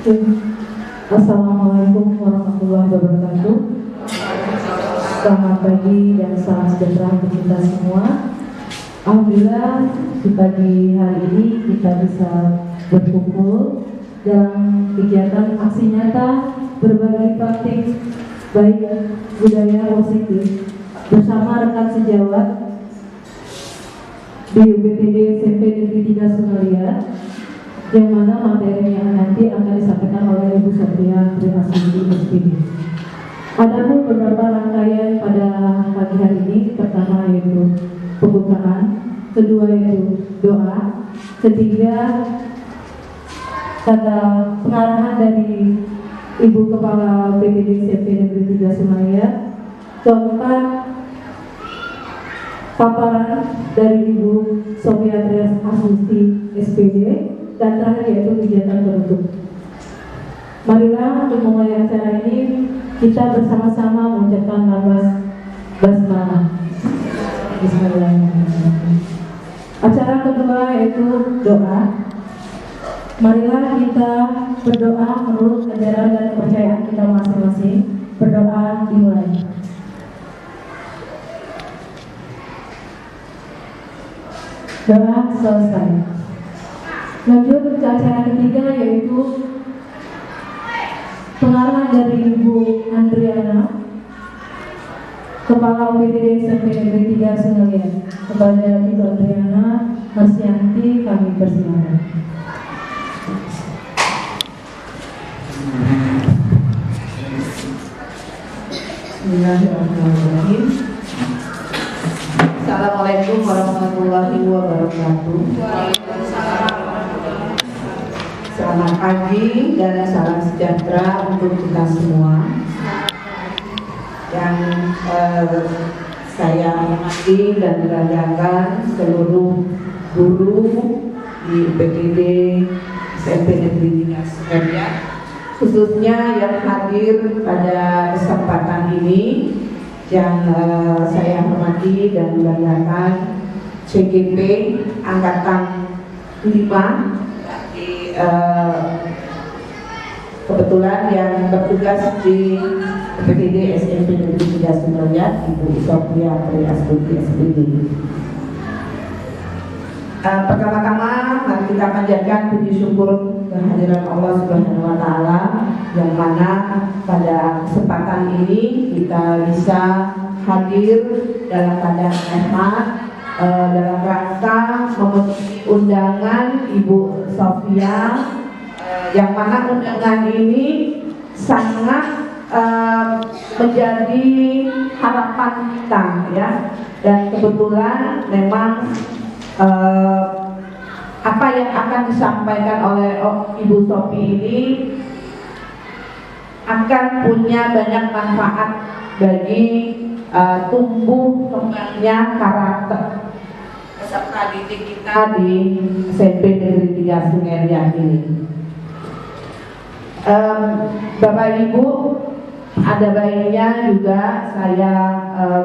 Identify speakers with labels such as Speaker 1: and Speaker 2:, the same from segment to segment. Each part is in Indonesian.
Speaker 1: Assalamualaikum warahmatullahi wabarakatuh. Selamat pagi dan salam sejahtera untuk kita semua. Alhamdulillah di pagi hari ini kita bisa berkumpul dalam kegiatan aksi nyata berbagi praktik baik budaya positif bersama rekan sejawat di UPTD SMP Negeri 3 Sungalia, yang mana materinya nanti akan disampaikan oleh Ibu Sofia Trihasudi SPD. Ada pun beberapa rangkaian pada pagi hari ini. Pertama yaitu pembukaan, kedua yaitu doa, ketiga kata pengarahan dari Ibu Kepala UPTD SMP Negeri 3 Sungalia, keempat paparan dari Ibu Sofia Trihasudi SPD, dan terakhir yaitu kegiatan penutup. Marilah untuk memulai acara ini kita bersama-sama mengucapkan lafaz basmalah. Bismillahirrahmanirrahim. Acara kedua yaitu doa. Marilah kita berdoa menurut ajaran dan kepercayaan kita masing-masing. Berdoa dimulai. Doa selesai. Lanjut ke acara ketiga yaitu pengarahan dari Ibu Andriana, Kepala UPTD SMP Negeri 3 Sungalia. Kepada Ibu Andriana Marsianti kami persilakan.
Speaker 2: Bismillahirrahmanirrahim. Assalamualaikum warahmatullahi wabarakatuh. Selamat pagi dan salam sejahtera untuk kita semua. Yang saya hormati dan banggakan seluruh guru di UPTD SMP Negeri 3 Sungalia, khususnya yang hadir pada kesempatan ini, yang saya hormati dan banggakan CGP Angkatan 5. Kebetulan yang bertugas di UPTD SMP Negeri 3 Sungalia, Ibu Sofia Trihasudi SPD. Pertama-tama mari kita panjatkan puji syukur kehadiran Allah Subhanahu wa Ta'ala, yang mana pada kesempatan ini kita bisa hadir dalam keadaan sehat, dalam rangka memenuhi undangan Ibu Sofia, yang mana undangan ini sangat menjadi harapan kita, ya. Dan kebetulan memang apa yang akan disampaikan oleh Ibu Sofi ini akan punya banyak manfaat bagi tumbuh kembangnya karakter peserta didik kita di SMP Negeri 3 Sungalia ini. Bapak Ibu, ada baiknya juga saya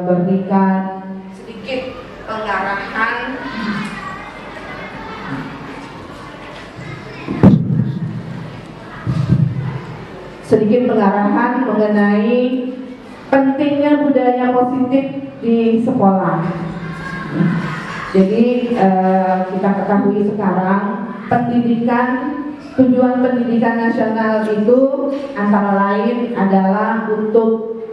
Speaker 2: berikan sedikit pengarahan mengenai pentingnya budaya positif di sekolah. Jadi kita ketahui sekarang tujuan pendidikan nasional itu antara lain adalah untuk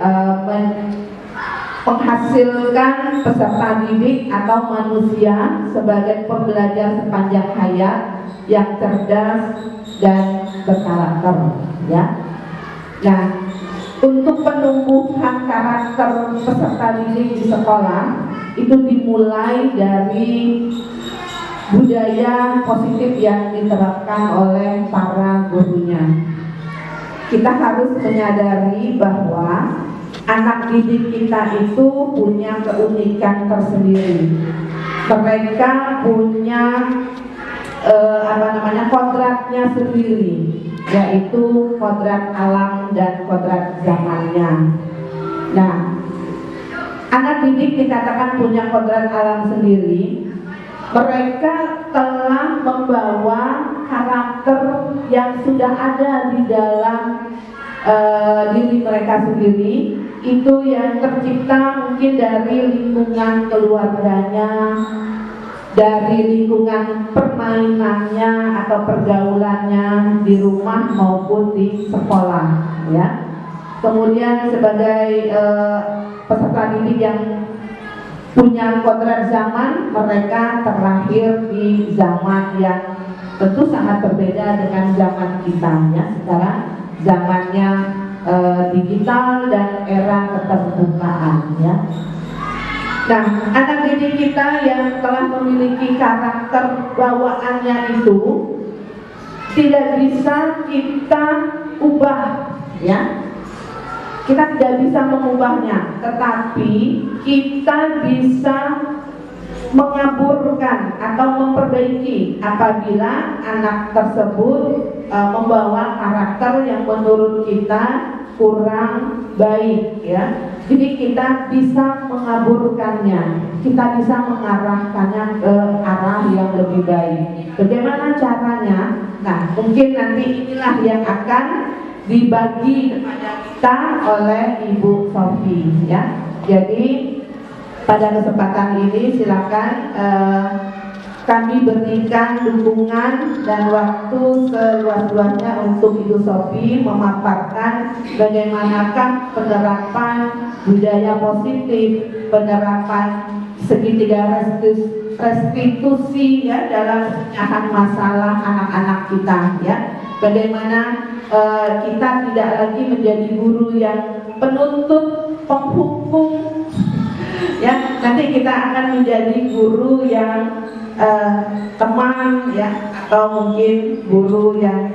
Speaker 2: menghasilkan peserta didik atau manusia sebagai pembelajar sepanjang hayat yang cerdas dan berkarakter, ya. Nah, untuk penumbuhan karakter peserta didik di sekolah itu dimulai dari budaya positif yang diterapkan oleh para gurunya. Kita harus menyadari bahwa anak didik kita itu punya keunikan tersendiri. Mereka punya kodratnya sendiri, yaitu kodrat alam dan kodrat zamannya. Nah, anak didik dikatakan punya kodrat alam sendiri. Mereka telah membawa karakter yang sudah ada di dalam diri mereka sendiri, itu yang tercipta mungkin dari lingkungan keluarganya, dari lingkungan permainannya atau pergaulannya di rumah maupun di sekolah, ya. Kemudian sebagai peserta didik yang punya kodrat zaman, mereka terlahir di zaman yang tentu sangat berbeda dengan zaman kita, ya. Sekarang zamannya digital dan era keterbukaan, ya. Nah, anak didik kita yang telah memiliki karakter bawaannya itu tidak bisa kita ubah, ya. Kita tidak bisa mengubahnya, tetapi kita bisa mengaburkan atau memperbaiki apabila anak tersebut membawa karakter yang menurut kita kurang baik, ya. Jadi kita bisa mengaburkannya, kita bisa mengarahkannya ke arah yang lebih baik. Bagaimana caranya? Nah, mungkin nanti inilah yang akan dibagi kepada kita oleh Ibu Sofi, ya. Jadi pada kesempatan ini silakan kami berikan dukungan dan waktu seluas-luasnya untuk Ibu Sofi memaparkan bagaimanakah penerapan budaya positif, penerapan segitiga restitusi, ya, dalam pemecahan masalah anak-anak kita, ya. Bagaimana kita tidak lagi menjadi guru yang penuntut, penghukum, ya. Nanti kita akan menjadi guru yang teman, ya, atau mungkin guru yang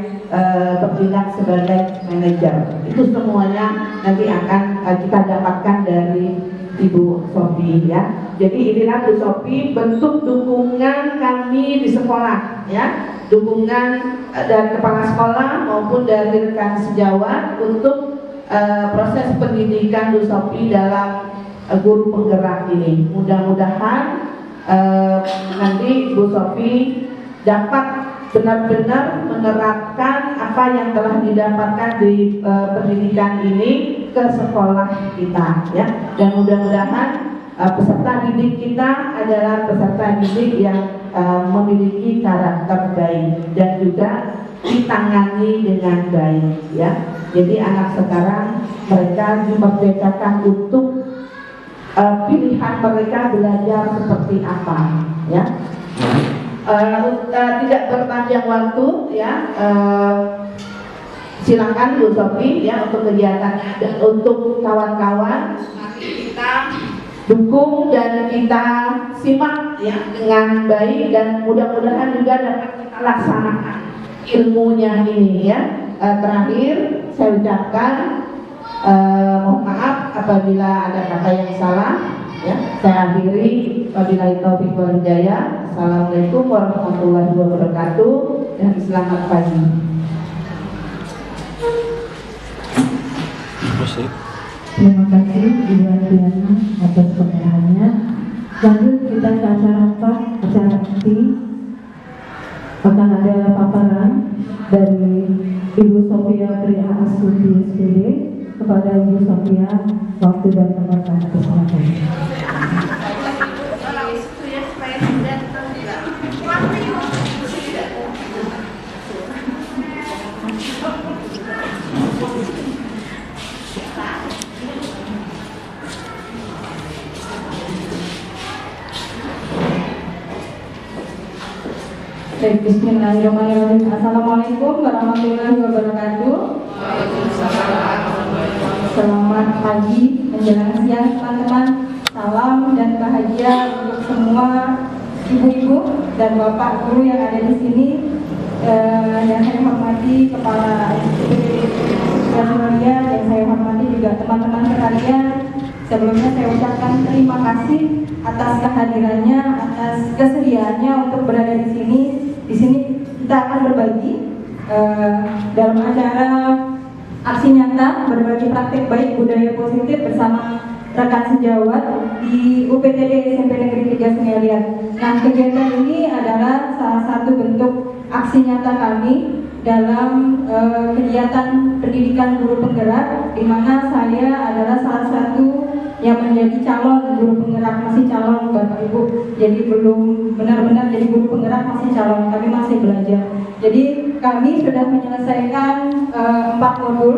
Speaker 2: bertindak sebagai manajer. Itu semuanya nanti akan kita dapatkan dari Ibu Sofi, ya. Jadi inilah Bu Sofi bentuk dukungan kami di sekolah, ya. Dukungan dari kepala sekolah maupun dari rekan sejawat untuk proses pendidikan Bu Sofi dalam guru penggerak ini. Mudah-mudahan nanti Bu Sofi dapat benar-benar menerapkan apa yang telah didapatkan di pendidikan ini ke sekolah kita, ya. Dan mudah-mudahan peserta didik kita adalah peserta didik yang memiliki karakter baik dan juga ditangani dengan baik, ya. Jadi anak sekarang mereka dimerdekakan untuk pilihan mereka belajar seperti apa, ya. Tidak berpanjang waktu, ya. Silakan Bu Sofi, ya, untuk kegiatannya dan untuk kawan-kawan kita dukung dan kita simak, ya, dengan baik dan mudah-mudahan juga dapat kita laksanakan ilmunya ini, ya. Terakhir saya ucapkan mohon maaf apabila ada kata yang salah, ya. Saya akhiri, wabillahi taufiq wal hidayah. Assalamualaikum warahmatullahi wabarakatuh dan selamat pagi.
Speaker 1: Terima kasih Ibu Adriana atas pengarahannya. Lanjut kita ke acara inti. Akan ada paparan dari Ibu Sofia Tri Astuti SPD. Kepada Ibu Sofia, waktu dan tempat kami persilakan.
Speaker 3: Baik, bismillahirrahmanirrahim. Assalamualaikum warahmatullahi wabarakatuh. Selamat pagi menjelang siang teman-teman. Salam dan bahagia untuk semua ibu-ibu dan bapak guru yang ada di sini. Yang saya hormati Kepala Suria, yang saya hormati juga teman-teman sekalian. Sebelumnya saya ucapkan terima kasih atas kehadirannya, atas kesediaannya untuk berada di sini. Di sini kita akan berbagi dalam acara aksi nyata berbagi praktik baik budaya positif bersama rekan sejawat di UPTD SMP Negeri 3 Sungai Liat. Nah, kegiatan ini adalah salah satu bentuk aksi nyata kami dalam kegiatan pendidikan guru penggerak, di mana saya adalah salah satu yang menjadi calon guru penggerak, masih calon Bapak Ibu. Jadi belum benar-benar jadi guru penggerak, masih calon, kami masih belajar. Jadi kami sudah menyelesaikan 4 modul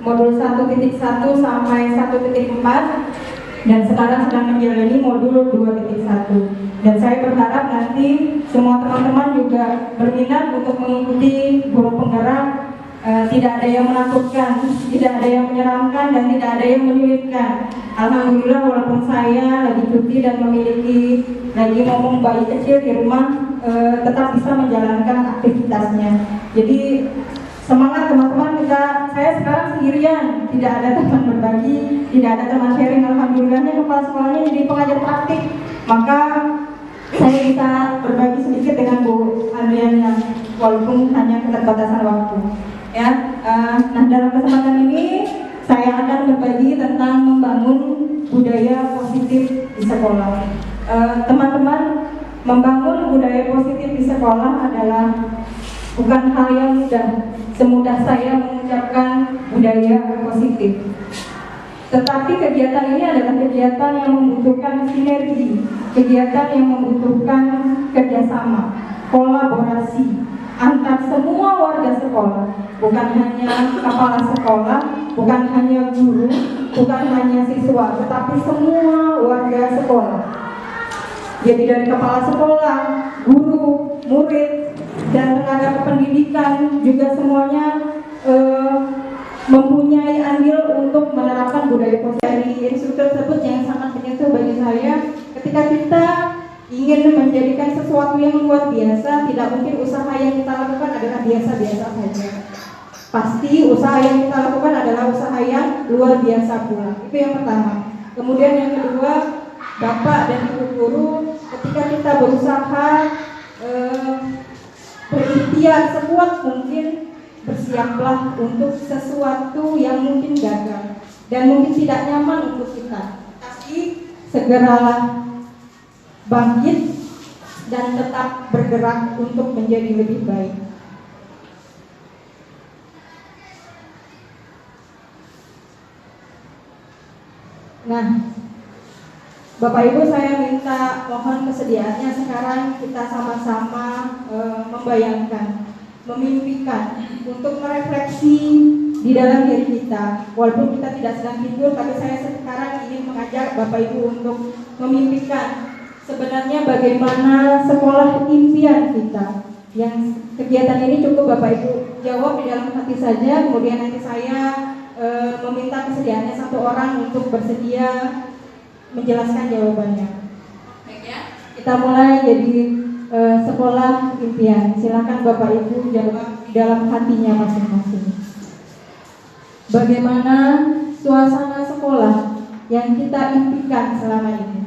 Speaker 3: 1.1 sampai 1.4, dan sekarang sedang menjalani modul 2.1. Dan saya berharap nanti semua teman-teman juga berminat untuk mengikuti guru penggerak. Tidak ada yang menakutkan, tidak ada yang menyeramkan, dan tidak ada yang menyulitkan. Alhamdulillah, walaupun saya lagi cuti dan memiliki lagi ngomong bayi kecil di rumah, tetap bisa menjalankan aktivitasnya. Jadi semangat teman-teman, saya sekarang sendirian, tidak ada teman berbagi, tidak ada teman sharing. Alhamdulillahnya kepala sekolahnya jadi pengajar praktik, maka saya bisa berbagi sedikit dengan Bu Adriana, walaupun hanya keterbatasan waktu. Ya, nah dalam kesempatan ini saya akan berbagi tentang membangun budaya positif di sekolah. Teman-teman, membangun budaya positif di sekolah adalah bukan hal yang mudah, semudah saya mengucapkan budaya positif. Tetapi kegiatan ini adalah kegiatan yang membutuhkan sinergi, kegiatan yang membutuhkan kerjasama, kolaborasi antar semua warga sekolah, bukan hanya kepala sekolah, bukan hanya guru, bukan hanya siswa, tetapi semua warga sekolah. Jadi dari kepala sekolah, guru, murid, dan tenaga pendidikan juga semuanya mempunyai andil untuk menerapkan budaya positif. Dari isu tersebut yang sangat menyentuh bagi saya, ketika kita ingin menjadikan sesuatu yang luar biasa, tidak mungkin usaha yang kita lakukan adalah biasa-biasa saja. Pasti usaha yang kita lakukan adalah usaha yang luar biasa pula. Itu yang pertama. Kemudian yang kedua, Bapak dan Ibu guru, ketika kita berusaha berikhtiar sekuat mungkin, bersiaplah untuk sesuatu yang mungkin gagal dan mungkin tidak nyaman untuk kita. Tapi segeralah bangkit dan tetap bergerak untuk menjadi lebih baik. Nah, Bapak Ibu, saya minta mohon kesediaannya sekarang kita sama-sama membayangkan, memimpikan untuk merefleksi di dalam diri kita. Walaupun kita tidak sedang tidur, tapi saya sekarang ingin mengajak Bapak Ibu untuk memimpikan sebenarnya bagaimana sekolah impian kita. Yang kegiatan ini cukup Bapak Ibu jawab di dalam hati saja, kemudian nanti saya meminta kesediaannya satu orang untuk bersedia menjelaskan jawabannya. Baik ya, kita mulai. Jadi sekolah impian. Silakan Bapak Ibu jawab di dalam hatinya masing-masing. Bagaimana suasana sekolah yang kita impikan selama ini?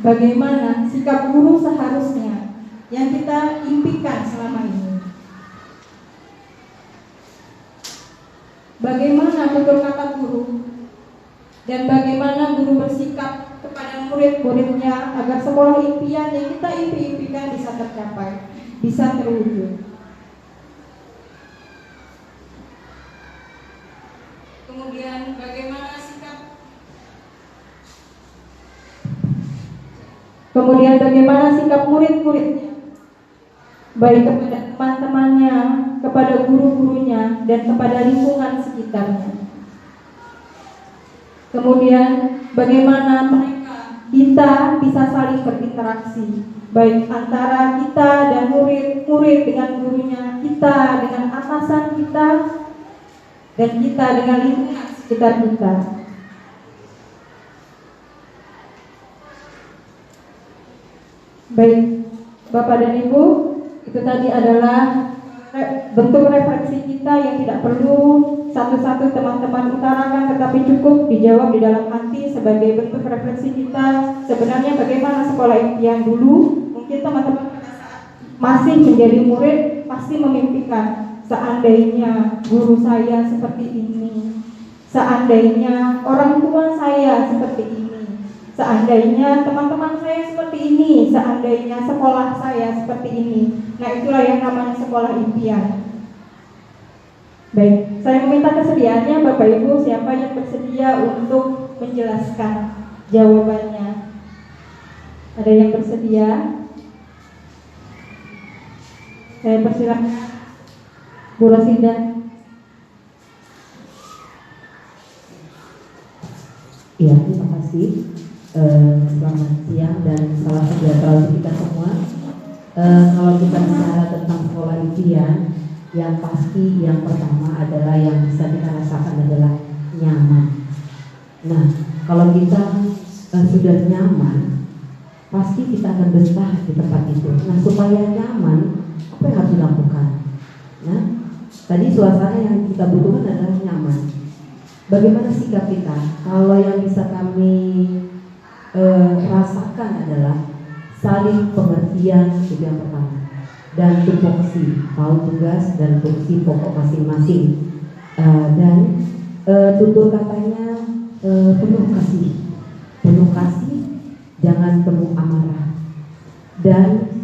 Speaker 3: Bagaimana sikap guru seharusnya yang kita impikan selama ini? Bagaimana tutur kata guru dan bagaimana guru bersikap kepada murid-muridnya agar sekolah impian yang kita impikan bisa tercapai, bisa terwujud. Kemudian bagaimana sikap murid-muridnya, baik kepada teman-temannya, kepada guru-gurunya, dan kepada lingkungan sekitarnya. Kemudian bagaimana kita bisa saling berinteraksi, baik antara kita dan murid dengan gurunya, kita dengan atasan kita, dan kita dengan lingkungan sekitar kita. Baik, Bapak dan Ibu, itu tadi adalah bentuk refleksi kita yang tidak perlu satu-satu teman-teman utarakan, tetapi cukup dijawab di dalam hati sebagai bentuk refleksi kita. Sebenarnya bagaimana sekolah impian dulu? Mungkin teman-teman masih menjadi murid pasti memimpikan, seandainya guru saya seperti ini, seandainya orang tua saya seperti ini, Seandainya teman-teman saya seperti ini, seandainya sekolah saya seperti ini. Nah, itulah yang namanya sekolah impian. Baik, saya meminta kesediaannya Bapak Ibu, siapa yang bersedia untuk menjelaskan jawabannya? Ada yang bersedia? Saya persilakan Bu Rosinda.
Speaker 4: Ya, terima kasih. Selamat siang dan salam sejahtera untuk kita semua. Kalau kita bicara tentang sekolah impian, yang pasti yang pertama adalah yang bisa kita rasakan adalah nyaman. Nah, kalau kita sudah nyaman, pasti kita akan betah di tempat itu. Nah, supaya nyaman, apa yang harus dilakukan? Nah, tadi suasana yang kita butuhkan adalah nyaman. Bagaimana sikap kita? Kalau yang bisa kami rasakan adalah saling pengertian, itu yang pertama, dan tupoksi, tahu tugas dan fungsi pokok masing-masing, dan tutur katanya penuh kasih, jangan penuh amarah, dan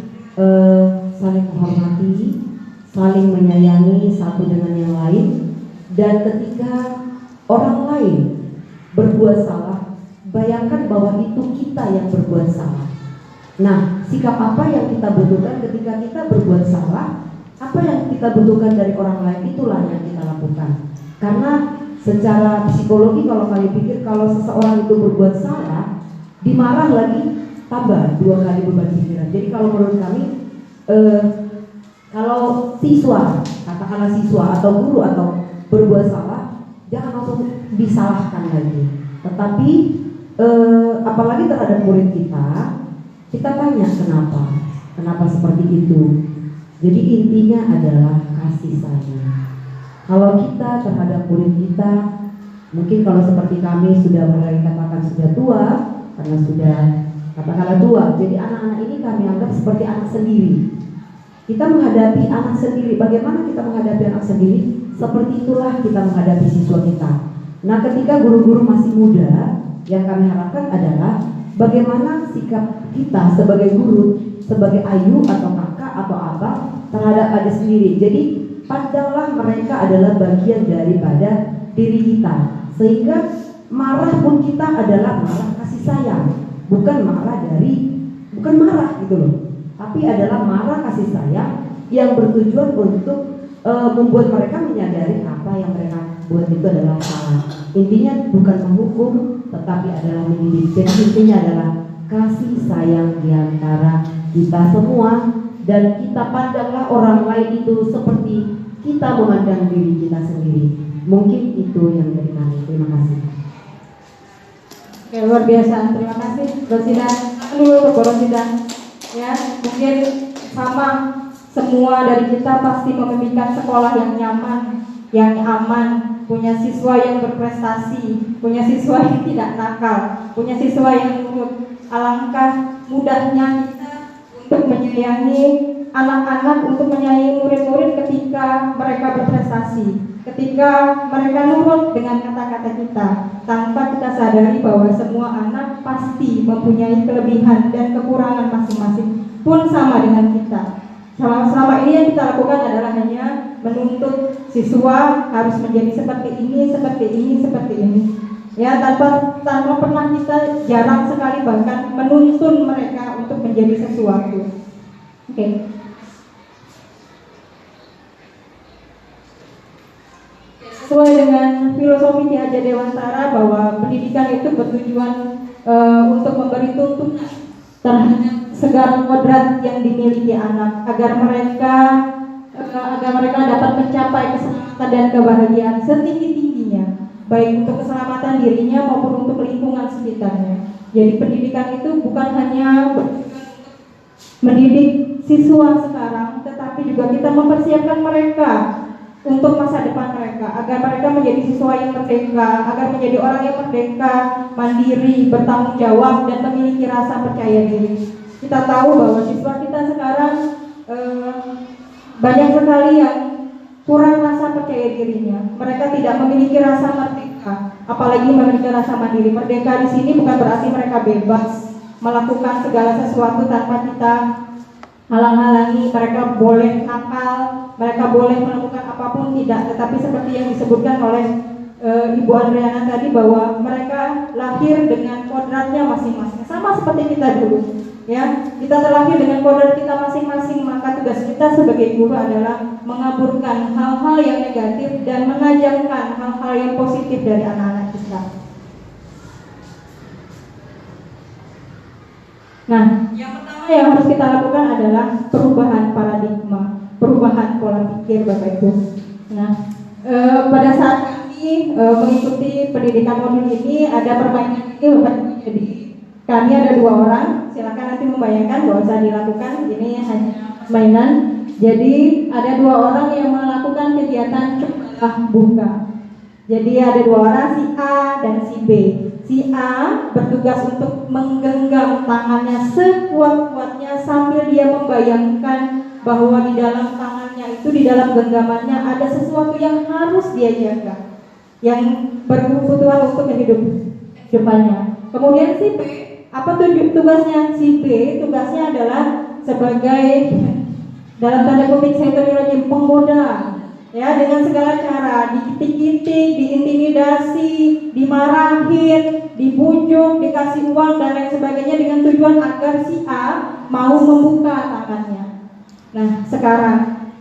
Speaker 4: saling menghormati, saling menyayangi satu dengan yang lain, dan ketika orang lain berbuat salah, bayangkan bahwa itu kita yang berbuat salah. Nah, sikap apa yang kita butuhkan ketika kita berbuat salah? Apa yang kita butuhkan dari orang lain, itulah yang kita lakukan. Karena secara psikologi kalau kalian pikir, kalau seseorang itu berbuat salah, dimarah lagi, tambah 2 kali beban pikiran. Jadi kalau menurut kami, kalau siswa, katakanlah siswa atau guru atau berbuat salah, jangan langsung disalahkan lagi. Tetapi apalagi terhadap murid kita tanya kenapa seperti itu. Jadi intinya adalah kasih sayang. Kalau kita terhadap murid kita, mungkin kalau seperti kami sudah mulai katakan sudah tua, karena sudah katakanlah tua, jadi anak-anak ini kami anggap seperti anak sendiri. Kita menghadapi anak sendiri. Bagaimana kita menghadapi anak sendiri? Seperti itulah kita menghadapi siswa kita. Nah, ketika guru-guru masih muda, yang kami harapkan adalah bagaimana sikap kita sebagai guru, sebagai ayu atau kakak atau abang terhadap adik sendiri. Jadi pandanglah mereka adalah bagian daripada diri kita, sehingga marah pun kita adalah marah kasih sayang, bukan marah gitu loh, tapi adalah marah kasih sayang yang bertujuan untuk membuat mereka menyadari apa yang mereka buat itu adalah salah. Intinya bukan menghukum, tetapi adalah mendidik. Jadi intinya adalah kasih sayang diantara kita semua, dan kita pandanglah orang lain itu seperti kita memandang diri kita sendiri. Mungkin itu yang dari kami. Terima kasih.
Speaker 3: Oke, luar biasa. Terima kasih Rosida. Dulu untuk Rosida. Ya, mungkin sama semua dari kita pasti memimpikan sekolah yang nyaman, yang aman, punya siswa yang berprestasi, punya siswa yang tidak nakal, punya siswa yang nurut. Alangkah mudahnya kita untuk menyayangi anak-anak, untuk menyayangi murid-murid ketika mereka berprestasi, ketika mereka nurut dengan kata-kata kita, tanpa kita sadari bahwa semua anak pasti mempunyai kelebihan dan kekurangan masing-masing, pun sama dengan kita. Selama ini yang kita lakukan adalah hanya menuntut siswa harus menjadi seperti ini, seperti ini, seperti ini. Ya, tanpa pernah kita jarang sekali bahkan menuntun mereka untuk menjadi sesuatu. Oke. Sesuai dengan filosofi Ki Hajar Dewantara bahwa pendidikan itu bertujuan untuk memberi tuntunan terhadap segala kodrat yang dimiliki anak agar mereka dapat mencapai keselamatan dan kebahagiaan setinggi-tingginya, baik untuk keselamatan dirinya maupun untuk lingkungan sekitarnya. Jadi pendidikan itu bukan hanya mendidik siswa sekarang, tetapi juga kita mempersiapkan mereka untuk masa depan mereka, agar mereka menjadi siswa yang merdeka, agar menjadi orang yang merdeka, mandiri, bertanggung jawab, dan memiliki rasa percaya diri. Kita tahu bahwa siswa kita sekarang banyak sekali yang kurang rasa percaya dirinya. Mereka tidak memiliki rasa merdeka, apalagi memiliki rasa mandiri. Merdeka di sini bukan berarti mereka bebas melakukan segala sesuatu tanpa kita halang-halangi. Mereka boleh nakal, mereka boleh menemukan apapun, tidak. Tetapi seperti yang disebutkan oleh Ibu Adriana tadi, bahwa mereka lahir dengan kodratnya masing-masing, sama seperti kita dulu. Ya, kita terlahir dengan kodrat kita masing-masing, maka tugas kita sebagai guru adalah mengaburkan hal-hal yang negatif dan menajamkan hal-hal yang positif dari anak-anak kita. Nah, yang pertama yang harus kita lakukan adalah perubahan paradigma, perubahan pola pikir, Bapak Ibu. Nah, pada saat kami mengikuti pendidikan modul ini, ada permainan ini, Bapak Ibu. Jadi kami ada 2 orang, silakan nanti membayangkan, gak usah dilakukan, ini hanya mainan. Jadi ada 2 orang yang melakukan kegiatan cobalah buka. Jadi ada 2 orang, si A dan si B. Si A bertugas untuk menggenggam tangannya sekuat-kuatnya sambil dia membayangkan bahwa di dalam tangannya itu, di dalam genggamannya ada sesuatu yang harus dia jaga, yang berkebutuhan untuk kehidupannya. Kemudian si B, apa tugasnya? Si B tugasnya adalah sebagai, dalam tanda kutip saya penggoda, ya, dengan segala cara, dikitik-kitik, diintimidasi, dimarahin, dibujuk, dikasih uang dan lain sebagainya, dengan tujuan agar si A mau membuka tangannya. Nah, sekarang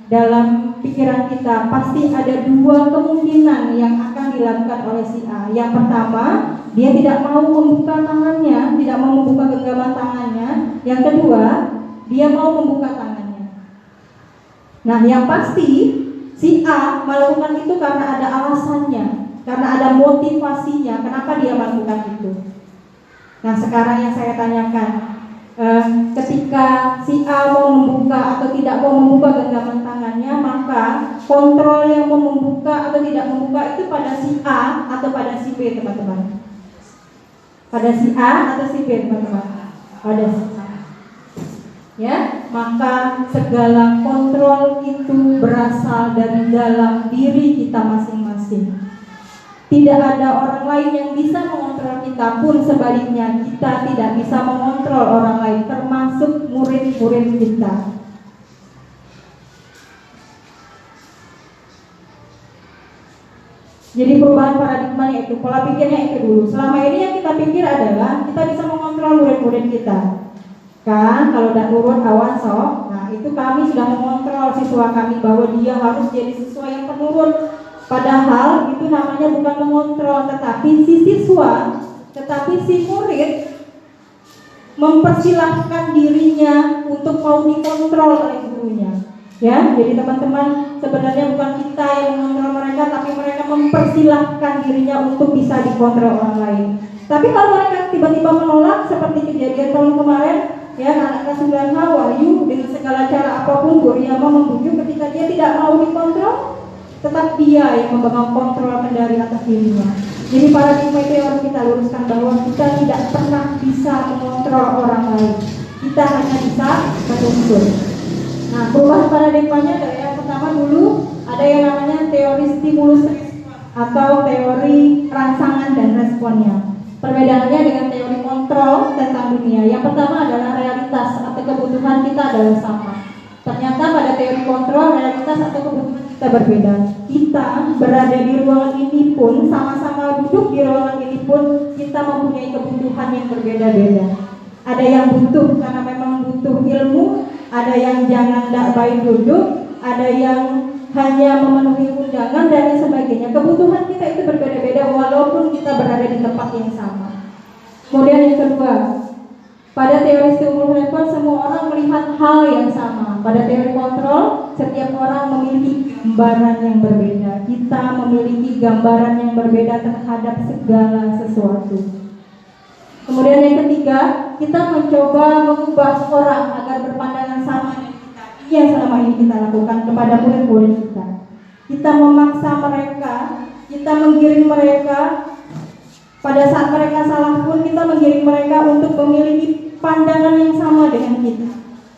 Speaker 3: dalam pikiran kita pasti ada 2 kemungkinan yang akan dilakukan oleh si A. Yang pertama, dia tidak mau membuka tangannya, tidak mau membuka genggaman tangannya. Yang kedua, dia mau membuka tangannya. Nah, yang pasti si A melakukan itu karena ada alasannya, karena ada motivasinya, kenapa dia melakukan itu. Nah, sekarang yang saya tanyakan, ketika si A mau membuka atau tidak mau membuka genggaman tangannya, maka kontrol yang mau membuka atau tidak membuka itu pada si A atau pada si B, teman-teman? Pada si A atau si B, teman-teman? Pada si A. Ya, maka segala kontrol itu berasal dari dalam diri kita masing-masing. Tidak ada orang lain yang bisa mengontrol kita, pun sebaliknya kita tidak bisa mengontrol orang lain, termasuk murid-murid kita. Jadi perubahan paradigmanya itu, pola pikirnya itu dulu. Selama ini yang kita pikir adalah kita bisa mengontrol murid-murid kita. Kan kalau udah turun awan sok, nah itu kami sudah mengontrol siswa kami bahwa dia harus jadi siswa yang penurun. Padahal itu namanya bukan mengontrol, tetapi si siswa, tetapi si murid mempersilahkan dirinya untuk mau dikontrol oleh gurunya. Ya, jadi teman-teman, sebenarnya bukan kita yang mengontrol mereka, tapi mereka mempersilahkan dirinya untuk bisa dikontrol orang lain. Tapi kalau mereka tiba-tiba menolak, seperti kejadian tahun kemarin, ya, anak kelas 9 Wahyu dengan segala cara apapun Bu Riyama membujuk, ketika dia tidak mau dikontrol, tetap dia yang memegang kontrol kendali atas dirinya. Jadi paradigma itu yang harus kita luruskan, bahwa kita tidak pernah bisa mengontrol orang lain, kita hanya bisa menuntun. Nah, perubahan paradigmanya adalah yang pertama dulu ada yang namanya teori stimulus atau teori rangsangan dan responnya. Perbedaannya dengan teori kontrol tentang dunia. Yang pertama adalah realitas atau kebutuhan kita adalah sama. Ternyata pada teori kontrol, realitas atau kebutuhan kita berbeda. Kita berada di ruangan ini pun, sama-sama duduk di ruangan ini pun, kita mempunyai kebutuhan yang berbeda-beda. Ada yang butuh karena memang butuh ilmu, ada yang jangan tidak baik duduk, ada yang hanya memenuhi undangan dan lain sebagainya. Kebutuhan kita itu berbeda-beda walaupun kita berada di tempat yang sama. Kemudian yang kedua, pada teori stimulus respon semua orang melihat hal yang sama. Pada teori kontrol, setiap orang memiliki gambaran yang berbeda. Kita memiliki gambaran yang berbeda terhadap segala sesuatu. Kemudian yang ketiga, kita mencoba mengubah orang agar berpandangan sama dengan kita. Yang selama ini kita lakukan kepada murid-murid kita. Kita memaksa mereka, kita menggiring mereka. Pada saat mereka salah pun kita menggiring mereka untuk memiliki pandangan yang sama dengan kita.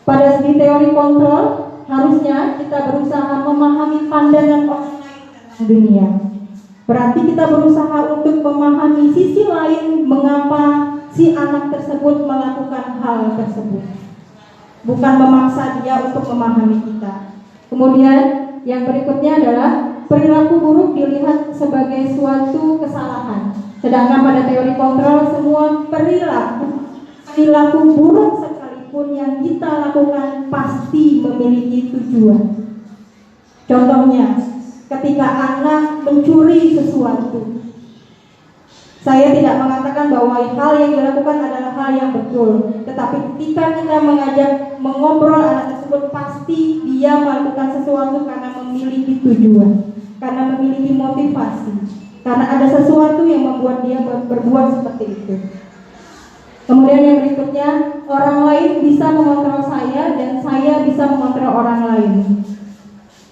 Speaker 3: Pada di teori kontrol, harusnya kita berusaha memahami pandangan orang lain tentang dunia. Berarti kita berusaha untuk memahami sisi lain mengapa si anak tersebut melakukan hal tersebut, bukan memaksa dia untuk memahami kita. Kemudian yang berikutnya adalah perilaku buruk dilihat sebagai suatu kesalahan. Sedangkan pada teori kontrol semua perilaku buruk sekalipun yang kita lakukan pasti memiliki tujuan. Contohnya, ketika anak mencuri sesuatu, saya tidak mengatakan bahwa hal yang dilakukan adalah hal yang betul, tetapi ketika kita mengobrol anak tersebut, pasti dia melakukan sesuatu karena memiliki tujuan, karena memiliki motivasi, karena ada sesuatu yang membuat dia berbuat seperti itu. Kemudian yang berikutnya, orang lain bisa mengontrol saya dan saya bisa mengontrol orang lain.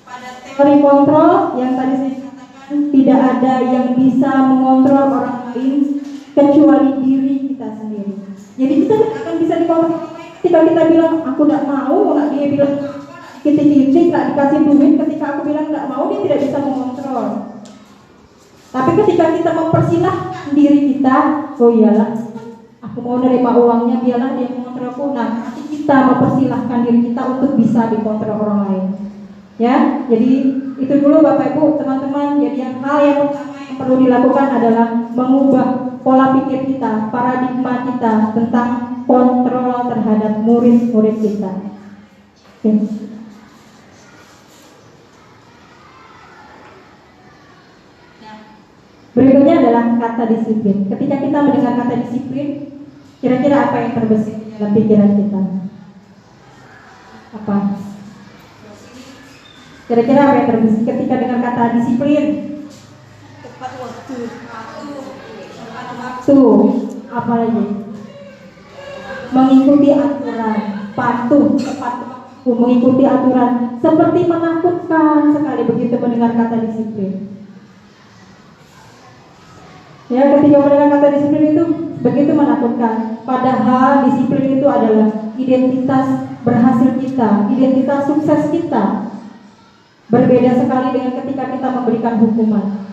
Speaker 3: Pada teori kontrol yang tadi saya katakan, tidak ada yang bisa mengontrol orang lain kecuali diri kita sendiri. Jadi kita tidak akan bisa dikontrol. Ketika kita bilang aku tidak mau, dia bilang kitik-kitik, tidak dikasih duit. Ketika aku bilang tidak mau, dia tidak bisa mengontrol. Tapi ketika kita mempersilahkan diri kita, oh iyalah, aku mau nerima uangnya, biarlah dia mengontrolku. Nah, nanti kita mempersilahkan diri kita untuk bisa dikontrol orang lain. Ya, jadi itu dulu Bapak Ibu, teman-teman. Jadi hal yang pertama yang perlu dilakukan adalah mengubah pola pikir kita, paradigma kita tentang kontrol terhadap murid-murid kita. Oke. Berikutnya adalah kata disiplin. Ketika kita mendengar kata disiplin, kira-kira apa yang terbesit dalam pikiran kita? Apa? Kira-kira apa yang terbesit ketika dengar kata disiplin? Tepat waktu. Apa lagi? Mengikuti aturan, patuh, tepat waktu, mengikuti aturan. Seperti menakutkan sekali begitu mendengar kata disiplin. Ya, ketika mendengar kata disiplin itu begitu menakutkan. Padahal disiplin itu adalah identitas berhasil kita, identitas sukses kita. Berbeda sekali dengan ketika kita memberikan hukuman.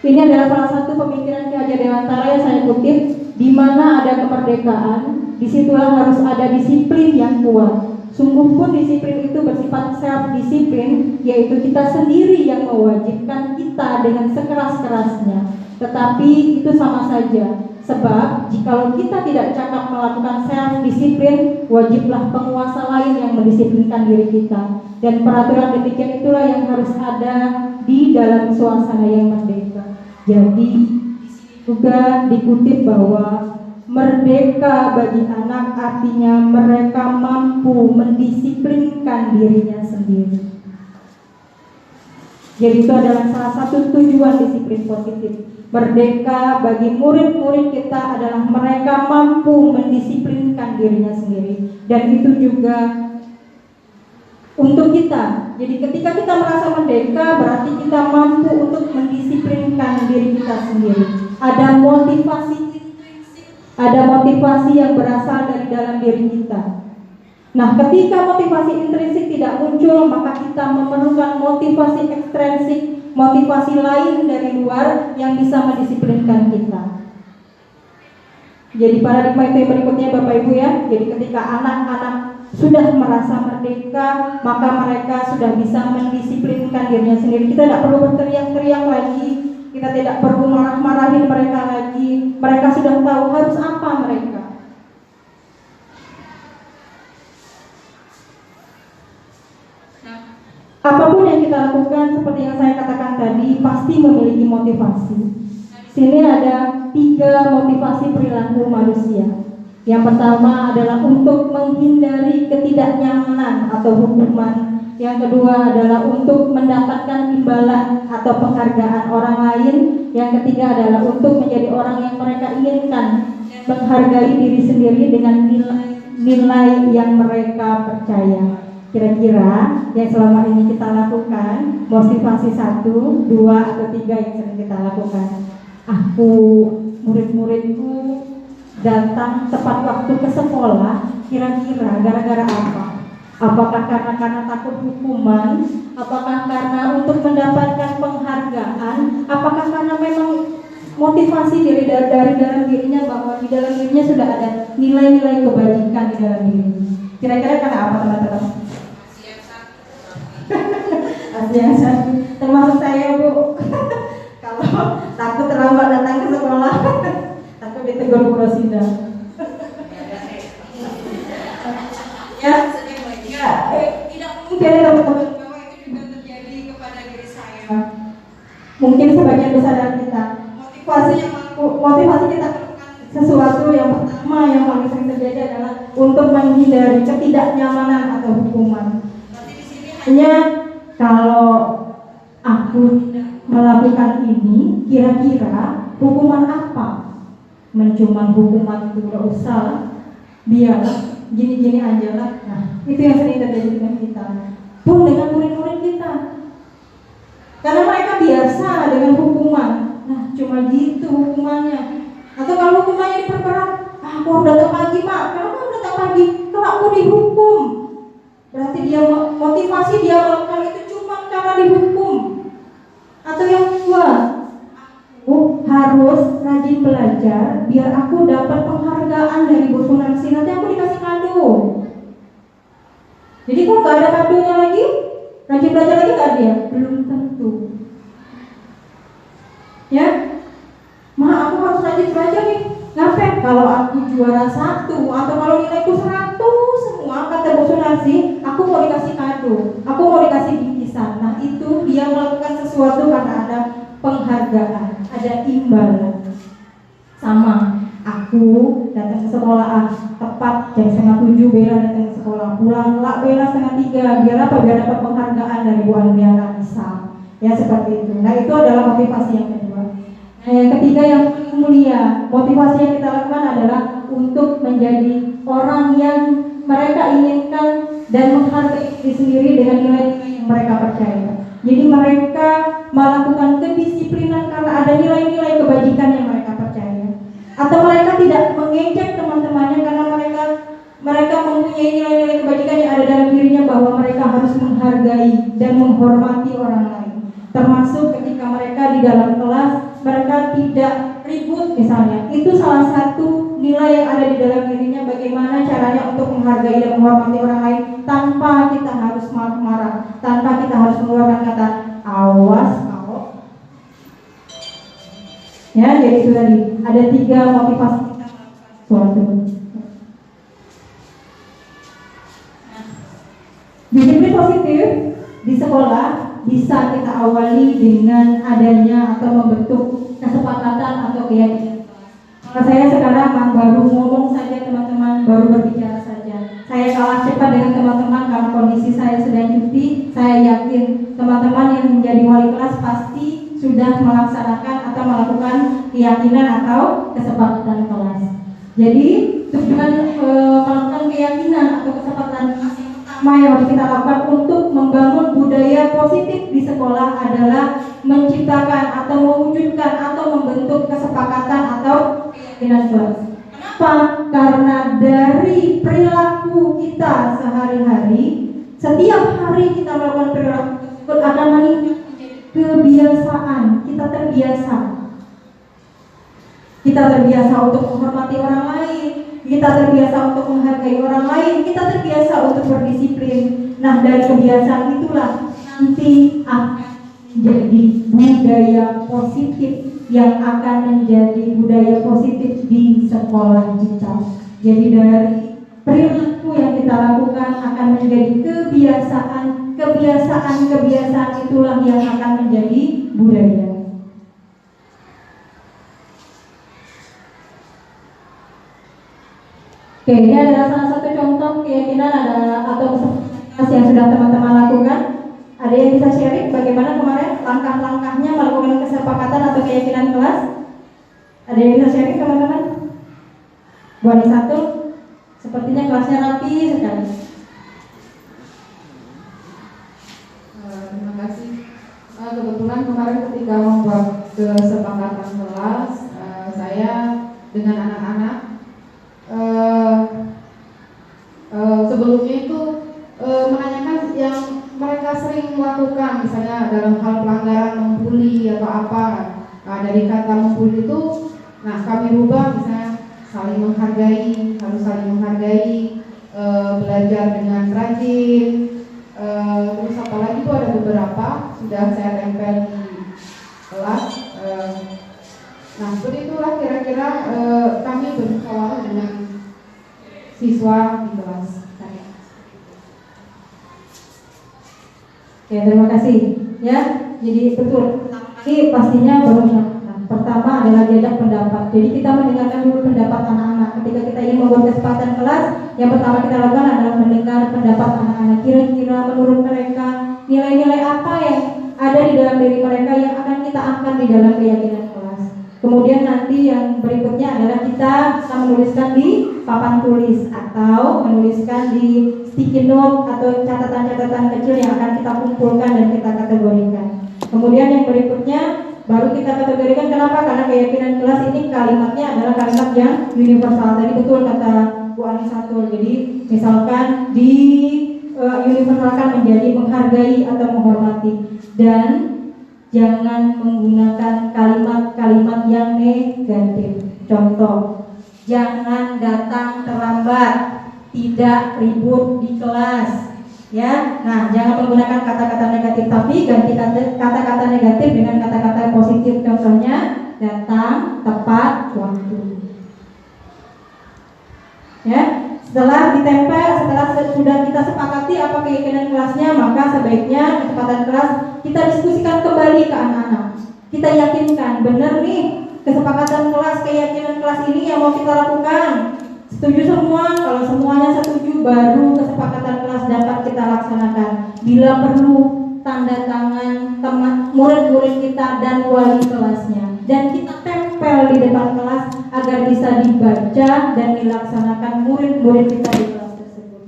Speaker 3: Ini adalah salah satu pemikiran Ki Hajar Dewantara yang saya kutip, di mana ada kemerdekaan, disitulah harus ada disiplin yang kuat. Sungguh pun disiplin itu bersifat self-disiplin, yaitu kita sendiri yang mewajibkan kita dengan sekeras-kerasnya. Tetapi itu sama saja, sebab jikalau kita tidak cakap melakukan self-disiplin, wajiblah penguasa lain yang mendisiplinkan diri kita. Dan peraturan demikian itulah yang harus ada di dalam suasana yang merdeka. Jadi juga dikutip bahwa merdeka bagi anak artinya mereka mampu mendisiplinkan dirinya sendiri. Jadi itu adalah salah satu tujuan disiplin positif. Merdeka bagi murid-murid kita adalah mereka mampu mendisiplinkan dirinya sendiri. Dan itu juga untuk kita. Jadi ketika kita merasa merdeka, berarti kita mampu untuk mendisiplinkan diri kita sendiri. Ada motivasi yang berasal dari dalam diri kita. Nah, ketika motivasi intrinsik tidak muncul, maka kita memerlukan motivasi ekstrinsik, motivasi lain dari luar yang bisa mendisiplinkan kita. Jadi paradigma itu yang berikutnya Bapak Ibu ya. Jadi ketika anak-anak sudah merasa merdeka, maka mereka sudah bisa mendisiplinkan dirinya sendiri. Kita tidak perlu berteriak-teriak lagi. Kita tidak perlu marah-marahin mereka lagi. Mereka sudah tahu harus apa mereka. Apapun yang kita lakukan, seperti yang saya katakan tadi, pasti memiliki motivasi. Sini ada 3 motivasi perilaku manusia. Yang pertama adalah untuk menghindari ketidaknyamanan atau hukuman. Yang kedua adalah untuk mendapatkan imbalan atau penghargaan orang lain. Yang ketiga adalah untuk menjadi orang yang mereka inginkan, menghargai diri sendiri dengan nilai yang mereka percaya. Kira-kira yang selama ini kita lakukan, motivasi 1, 2, atau 3 yang sering kita lakukan. Murid-muridku datang tepat waktu ke sekolah, kira-kira gara-gara apa? Apakah karena takut hukuman? Apakah karena untuk mendapatkan penghargaan? Apakah karena memang motivasi dari dalam dirinya bahwa di dalam dirinya sudah ada nilai-nilai kebajikan di dalam dirinya? Kira-kira karena apa teman-teman? Asian. Termasuk saya, Bu. Kalau takut terlambat datang ke sekolah, takut ditegur Bu Rosida. Ya, tidak mungkin teman-teman bahwa itu juga terjadi kepada diri saya. Mungkin sebagian besar dari kita motivasi kita melakukan sesuatu yang pertama yang paling sering terjadi adalah untuk menghindari ketidaknyamanan atau hukuman. Tapi di sini hanya kalau aku melakukan ini, kira-kira hukuman apa? Mencuman hukuman itu gak usah, biar gini-gini aja lah. Nah, itu yang sering terjadi dengan kita, pun dengan murid-murid kita, karena mereka biasa dengan hukuman. Nah, cuma gitu hukumannya. Atau kalau hukumannya diperberat, aku harus datang pagi, Mak. Kenapa harus datang pagi? Kalau aku dihukum, berarti dia motivasi dia melakukan itu cuma karena dihukum. Atau yang kedua, aku harus rajin belajar biar aku dapat penghargaan dari Bu Sunarsi. Nanti aku dikasih kado. Jadi kok nggak ada kadonya lagi, rajin belajar lagi nggak dia? Belum tentu. Ya, aku harus rajin belajar nih. Ngapain? Kalau aku juara 1 atau kalau nilaiku 100 semua kata Bu Sunarsi, aku mau dikasih kado, aku mau dikasih bingkisan. Nah itu dia melakukan sesuatu karena ada penghargaan, ada imbalan. Sama, aku datang ke sekolah tepat jam 6:30, Bella datang ke sekolah, pulang lah Bella 2:30. Biar apa? Biar dapat penghargaan dari Bu Andriana misal. Ya seperti itu. Nah itu adalah motivasi yang kedua. Nah yang ketiga yang mulia, motivasi yang kita lakukan adalah untuk menjadi orang yang mereka inginkan dan menghargai diri sendiri dengan nilai-nilai yang mereka percaya. Jadi mereka melakukan kedisiplinan karena ada nilai-nilai kebajikan yang mereka percaya. Atau mereka tidak mengejek teman-temannya karena mereka mempunyai nilai-nilai kebajikan yang ada dalam dirinya, bahwa mereka harus menghargai dan menghormati orang lain. Termasuk ketika mereka di dalam kelas, mereka tidak ribut misalnya. Itu salah satu nilai yang ada di dalam dirinya, bagaimana caranya untuk menghargai dan menghormati orang lain tanpa kita harus marah-marah, tanpa kita harus mengeluarkan kata awas kau. Ya, jadi itu tadi ada 3 motivasi kita melakukan sesuatu. Disiplin positif di sekolah bisa kita awali dengan adanya atau membentuk kesepakatan atau keyakinan. Kalau saya sekarang baru ngomong saja teman-teman, baru berbicara saja. Saya kalah cepat dengan teman-teman karena kondisi saya sedang cuti. Saya yakin teman-teman yang menjadi wali kelas pasti sudah melaksanakan atau melakukan keyakinan atau kesepakatan kelas. Jadi tujuan melakukan keyakinan atau kesepakatan yang harus kita lakukan untuk membangun budaya positif di sekolah adalah menciptakan atau mewujudkan atau membentuk kesepakatan atau keyakinan kelas. Kenapa? Karena dari perilaku kita sehari-hari, setiap hari kita melakukan perilaku tersebut akan meningkat kebiasaan. Kita terbiasa untuk menghormati orang lain, kita terbiasa untuk menghargai orang lain, kita terbiasa untuk berdisiplin. Nah, dari kebiasaan itulah nanti akan menjadi budaya positif yang akan menjadi budaya positif di sekolah kita. Jadi dari perilaku yang kita lakukan akan menjadi kebiasaan itulah yang akan menjadi budaya. Oke, ini adalah salah satu contoh keyakinan atau kesepakatan yang sudah teman-teman lakukan. Ada yang bisa sharing bagaimana kemarin langkah-langkahnya melakukan kesepakatan atau keyakinan kelas? Ada yang bisa sharing teman-teman? Buat satu, sepertinya kelasnya rapi sekali.
Speaker 1: Terima kasih. Kebetulan kemarin ketika membuat kesepakatan kelas, saya dengan anak-anak sebelumnya itu
Speaker 5: dari kata ngumpul itu, nah kami rubah misalnya saling menghargai, harus saling menghargai, belajar dengan rajin, terus apalagi itu ada beberapa sudah saya tempel di kelas. Nah seperti itulah kira-kira kami bermusyawarah dengan siswa di kelas.
Speaker 1: Ya, terima kasih. Ya, jadi betul. Ini pastinya bermusyawarah. Pertama adalah diajak pendapat. Jadi kita mendengarkan dulu pendapat anak-anak. Ketika kita ingin membuat kesepakatan kelas, yang pertama kita lakukan adalah mendengar pendapat anak-anak. Kira-kira menurut mereka nilai-nilai apa yang ada di dalam diri mereka yang akan kita angkat di dalam keyakinan kelas. Kemudian nanti yang berikutnya adalah kita menuliskan di papan tulis atau menuliskan di sticky note atau catatan-catatan kecil yang akan kita kumpulkan dan kita kategorikan. Kemudian yang berikutnya baru kita kategorikan. Kenapa? Karena keyakinan kelas ini kalimatnya adalah kalimat yang universal. Tadi betul kata Bu Anisatul. Jadi misalkan di universalkan menjadi menghargai atau menghormati, dan jangan menggunakan kalimat-kalimat yang negatif. Contoh, jangan datang terlambat, tidak ribut di kelas. Ya, nah jangan menggunakan kata-kata negatif, tapi ganti kata-kata negatif dengan kata-kata positif. Contohnya, datang tepat waktu. Ya, setelah ditempel, setelah sudah kita sepakati apa keyakinan kelasnya, maka sebaiknya kesepakatan kelas kita diskusikan kembali ke anak-anak. Kita yakinkan, benar nih kesepakatan kelas, keyakinan kelas ini yang mau kita lakukan. Setuju semua? Kalau semuanya setuju, baru kesepakatan kelas dapat kita laksanakan. Bila perlu, tanda tangan teman murid-murid kita dan wali kelasnya, dan kita tempel di depan kelas agar bisa dibaca dan dilaksanakan murid-murid kita di kelas tersebut.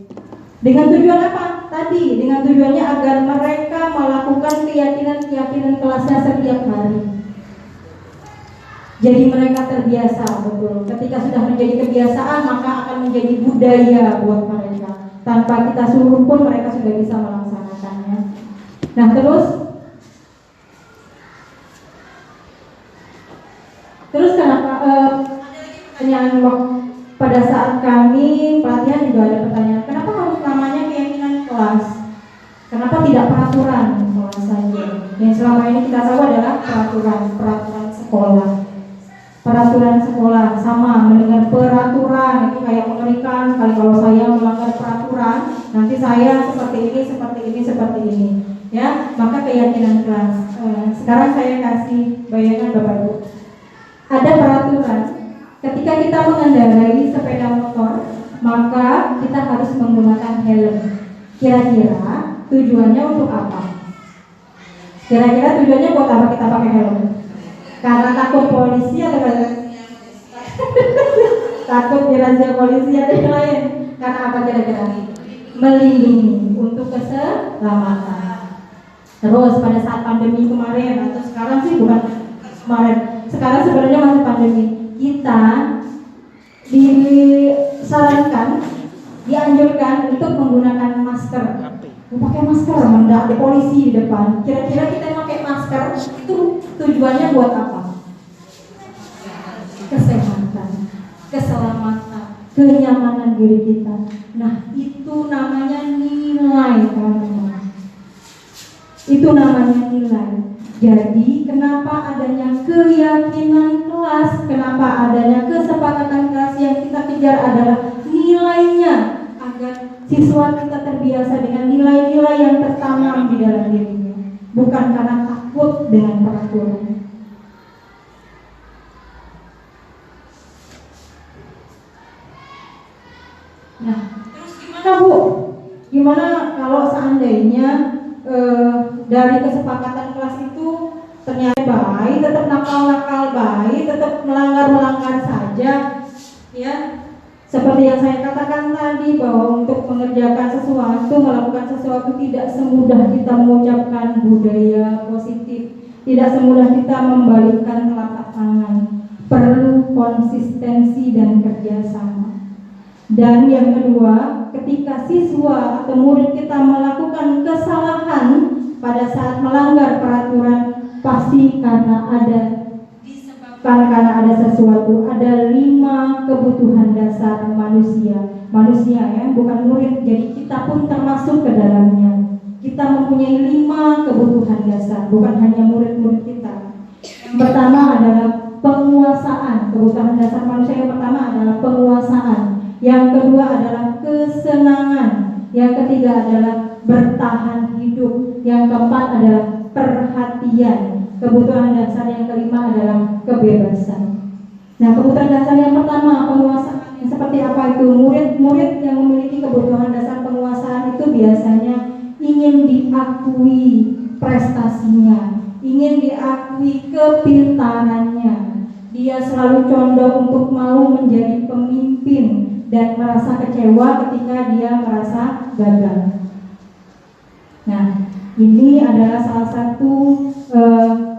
Speaker 1: Dengan tujuan apa? Tadi, dengan tujuannya agar mereka melakukan keyakinan kelasnya setiap hari. Jadi mereka terbiasa, betul. Ketika sudah menjadi kebiasaan, maka akan menjadi budaya buat mereka. Tanpa kita suruh pun mereka sudah bisa melaksanakannya. Nah, terus kenapa pertanyaan pada saat kami pelatihan juga ada pertanyaan, kenapa harus namanya keyakinan kelas? Kenapa tidak peraturan kelas saja? Yang selama ini kita tahu adalah peraturan sekolah. Peraturan sekolah sama, mendengar peraturan itu kayak mengerikan. Kalau saya melanggar peraturan, nanti saya seperti ini, ya. Maka keyakinan kelas. Sekarang saya kasih bayangan Bapak Ibu. Ada peraturan. Ketika kita mengendarai sepeda motor, maka kita harus menggunakan helm. Kira-kira tujuannya untuk apa? Kira-kira tujuannya buat apa kita pakai helm? Karena takut polisi atau takut dirazia polisi atau yang lain? Karena apa kira-kira? Melindungi untuk keselamatan. Terus pada saat pandemi kemarin atau sekarang sih bukan kemarin, sekarang sebenarnya masih pandemi, kita disarankan, dianjurkan untuk menggunakan masker. Pakai masker, ada polisi di depan. Kira-kira kita pakai masker itu tujuannya buat apa? Kesehatan, keselamatan, kenyamanan diri kita. Nah, itu namanya nilai, teman-teman. Itu namanya nilai. Jadi, kenapa adanya keyakinan kelas, kenapa adanya kesepakatan kelas yang kita kejar adalah nilainya, agar siswa kita terbiasa dengan nilai-nilai yang tertanam di dalam dirinya, bukan karena takut dengan peraturan. Nah, terus gimana Bu? Gimana kalau seandainya dari kesepakatan kelas itu ternyata baik, tetap nakal-nakal baik, tetap melanggar-melanggar saja, ya? Seperti yang saya katakan tadi, bahwa untuk mengerjakan sesuatu, melakukan sesuatu tidak semudah kita mengucapkan budaya positif, tidak semudah kita membalikkan telapak tangan. Perlu konsistensi dan kerjasama. Dan yang kedua, ketika siswa atau murid kita melakukan kesalahan pada saat melanggar peraturan, pasti karena ada
Speaker 3: karena ada sesuatu, ada 5 kebutuhan dasar manusia ya, bukan murid, jadi kita pun termasuk ke dalamnya. Kita mempunyai 5 kebutuhan dasar, bukan hanya murid-murid kita. Yang pertama adalah penguasaan. Kebutuhan dasar manusia yang pertama adalah penguasaan. Yang kedua adalah kesenangan. Yang ketiga adalah bertahan hidup. Yang keempat adalah perhatian. Kebutuhan dasar yang kelima adalah kebebasan. Nah, kebutuhan dasar yang pertama, penguasaan. Yang seperti apa itu? Murid-murid yang memiliki kebutuhan dasar penguasaan itu biasanya ingin diakui prestasinya, ingin diakui kepintarannya. Dia selalu condong untuk mau menjadi pemimpin dan merasa kecewa ketika dia merasa gagal. Nah, ini adalah salah satu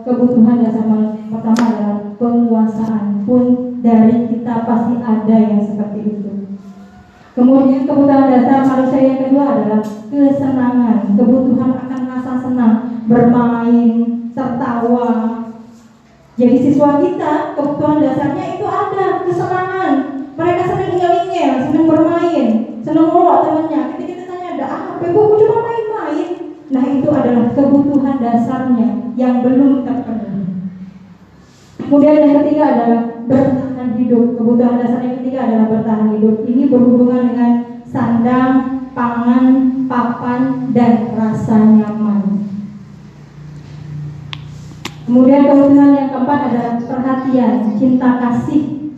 Speaker 3: kebutuhan dasar manusia. Pertama adalah penguasaan. Pun dari kita pasti ada yang seperti itu. Kemudian kebutuhan dasar manusia yang kedua adalah kesenangan. Kebutuhan akan rasa senang, bermain, tertawa. Jadi siswa kita kebutuhan dasarnya itu ada kesenangan. Mereka senang ingel-ingel, senang bermain, senang ngelawak temannya. Ketika kita tanya ada apa, aku cuma main-main. Nah, itu adalah kebutuhan dasarnya yang belum terpenuhi. Kemudian yang ketiga adalah bertahan hidup. Kebutuhan dasar yang ketiga adalah bertahan hidup. Ini berhubungan dengan sandang, pangan, papan, dan rasa nyaman. Kemudian kebutuhan yang keempat adalah perhatian, cinta kasih.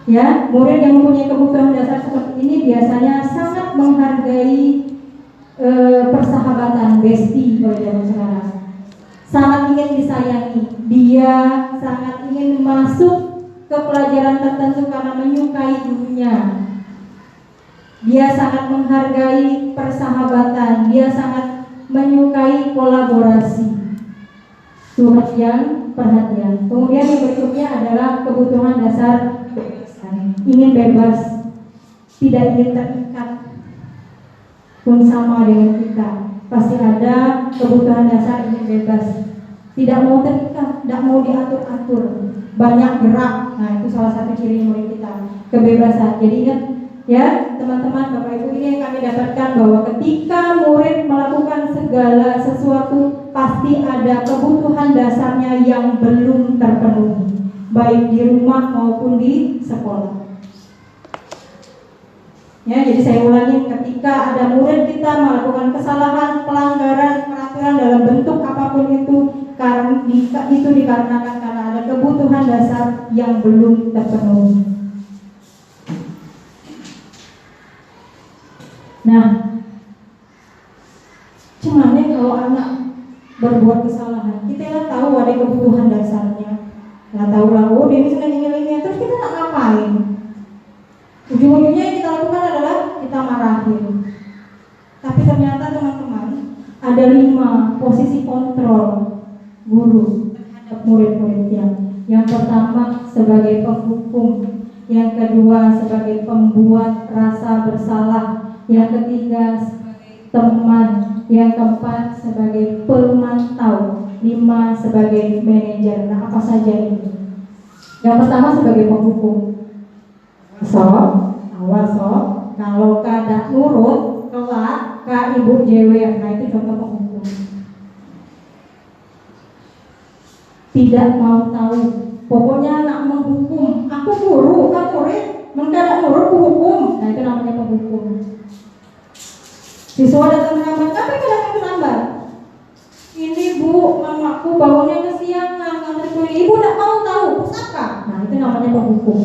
Speaker 3: Ya, murid yang mempunyai kebutuhan dasar seperti ini biasanya sangat menghargai persahabatan, bestie kalau zaman sekarang. Sangat ingin disayangi. Dia sangat ingin masuk ke pelajaran tertentu karena menyukai gurunya. Dia sangat menghargai persahabatan. Dia sangat menyukai kolaborasi. Yang perhatian. Kemudian yang berikutnya adalah kebutuhan dasar kebebasan. Ingin bebas, tidak ingin terikat. Pun sama dengan kita, pasti ada kebutuhan dasar ingin bebas, tidak mau terikat, tidak mau diatur-atur, banyak gerak. Nah, itu salah satu ciri murid kita, kebebasan. Jadi ingat ya teman-teman, Bapak Ibu, ini yang kami dapatkan bahwa ketika murid melakukan segala sesuatu pasti ada kebutuhan dasarnya yang belum terpenuhi, baik di rumah maupun di sekolah. Ya, jadi saya ulangi, ketika ada murid kita melakukan kesalahan, pelanggaran peraturan dalam bentuk apapun itu, karena itu dikarenakan karena ada kebutuhan dasar yang belum terpenuhi. Nah, cuman kalau anak berbuat kesalahan, kita lah tahu ada kebutuhan dasarnya, nggak tahu lah, oh dia ini senang ingin-ingin, terus kita nak ngapain? Ujung-ujungnya yang kita lakukan adalah kita marahin. Tapi ternyata teman-teman, ada 5 posisi kontrol guru terhadap murid-muridnya. Yang pertama sebagai penghukum, yang kedua sebagai pembuat rasa bersalah, yang ketiga sebagai teman, yang keempat sebagai pemantau, 5 sebagai manajer. Nah, apa saja ini? Yang pertama sebagai penghukum. Awas kalau kada nurut kelak ka ibu jewer. Nah, itu contoh penghukum. Tidak mau tahu, pokoknya nak menghukum. Aku guru, kamu murid, mendadak nurut ku hukum. Nah, itu namanya penghukum. Siswa datang terlambat, apa yang datang terlambat? Ini bu, mamaku bangunnya kesiangan, ngantri kuliah. Ibu tidak mau tahu, pusaka. Nah, itu namanya penghukum.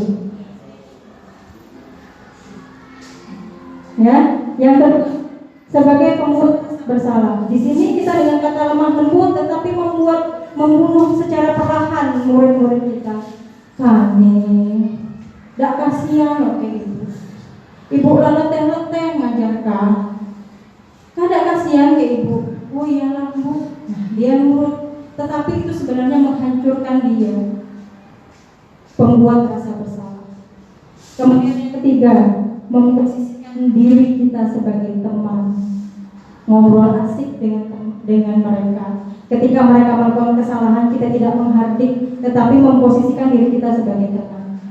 Speaker 3: Ya, yang kedua sebagai pembuat bersalah. Di sini kita dengan kata lemah lembut, tetapi membunuh secara perlahan murid-murid kita. Kami tidak kasihan loh kayak gitu. Ibu leteh-leteh ngajarkan. Kada kasihan ke ibu. Oh iyalah bu. Nah, dia nurut, tetapi itu sebenarnya menghancurkan dia. Pembuat rasa bersalah. Kemudian yang ketiga, memposisikan diri kita sebagai teman, ngobrol asik dengan mereka, Ketika mereka melakukan kesalahan, kita tidak menghardik, tetapi memposisikan diri kita sebagai teman.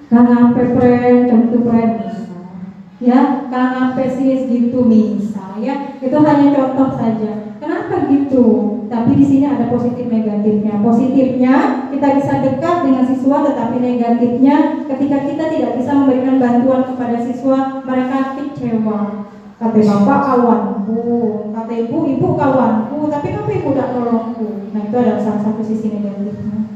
Speaker 3: Karena pepren, contoh pepren, ya, karena pesis gitu misal, ya, itu hanya contoh saja. Kenapa gitu? Tapi di sini ada positif negatifnya. Positifnya kita bisa dekat dengan siswa, tetapi negatifnya ketika kita tidak bisa memberikan bantuan kepada siswa, mereka kecewa. Kata bapak kawanku, kata ibu kawanku, tapi kenapa ibu tidak tolongku? Nah, itu adalah salah satu sisi negatifnya.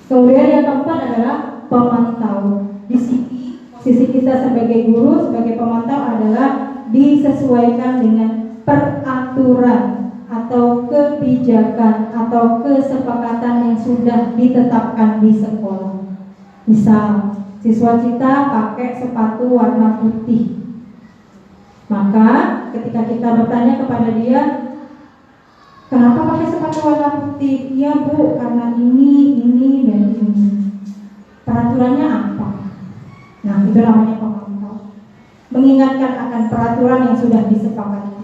Speaker 3: Kemudian yang keempat adalah pemantau. Di sini sisi kita sebagai guru, sebagai pemantau adalah disesuaikan dengan peraturan atau kebijakan atau kesepakatan yang sudah ditetapkan di sekolah. Misal, siswa kita pakai sepatu warna putih. Maka ketika kita bertanya kepada dia, kenapa pakai sepatu warna putih? Ya Bu, karena ini, dan ini. Peraturannya apa? Nah, itu namanya pemantau. Mengingatkan akan peraturan yang sudah disepakati.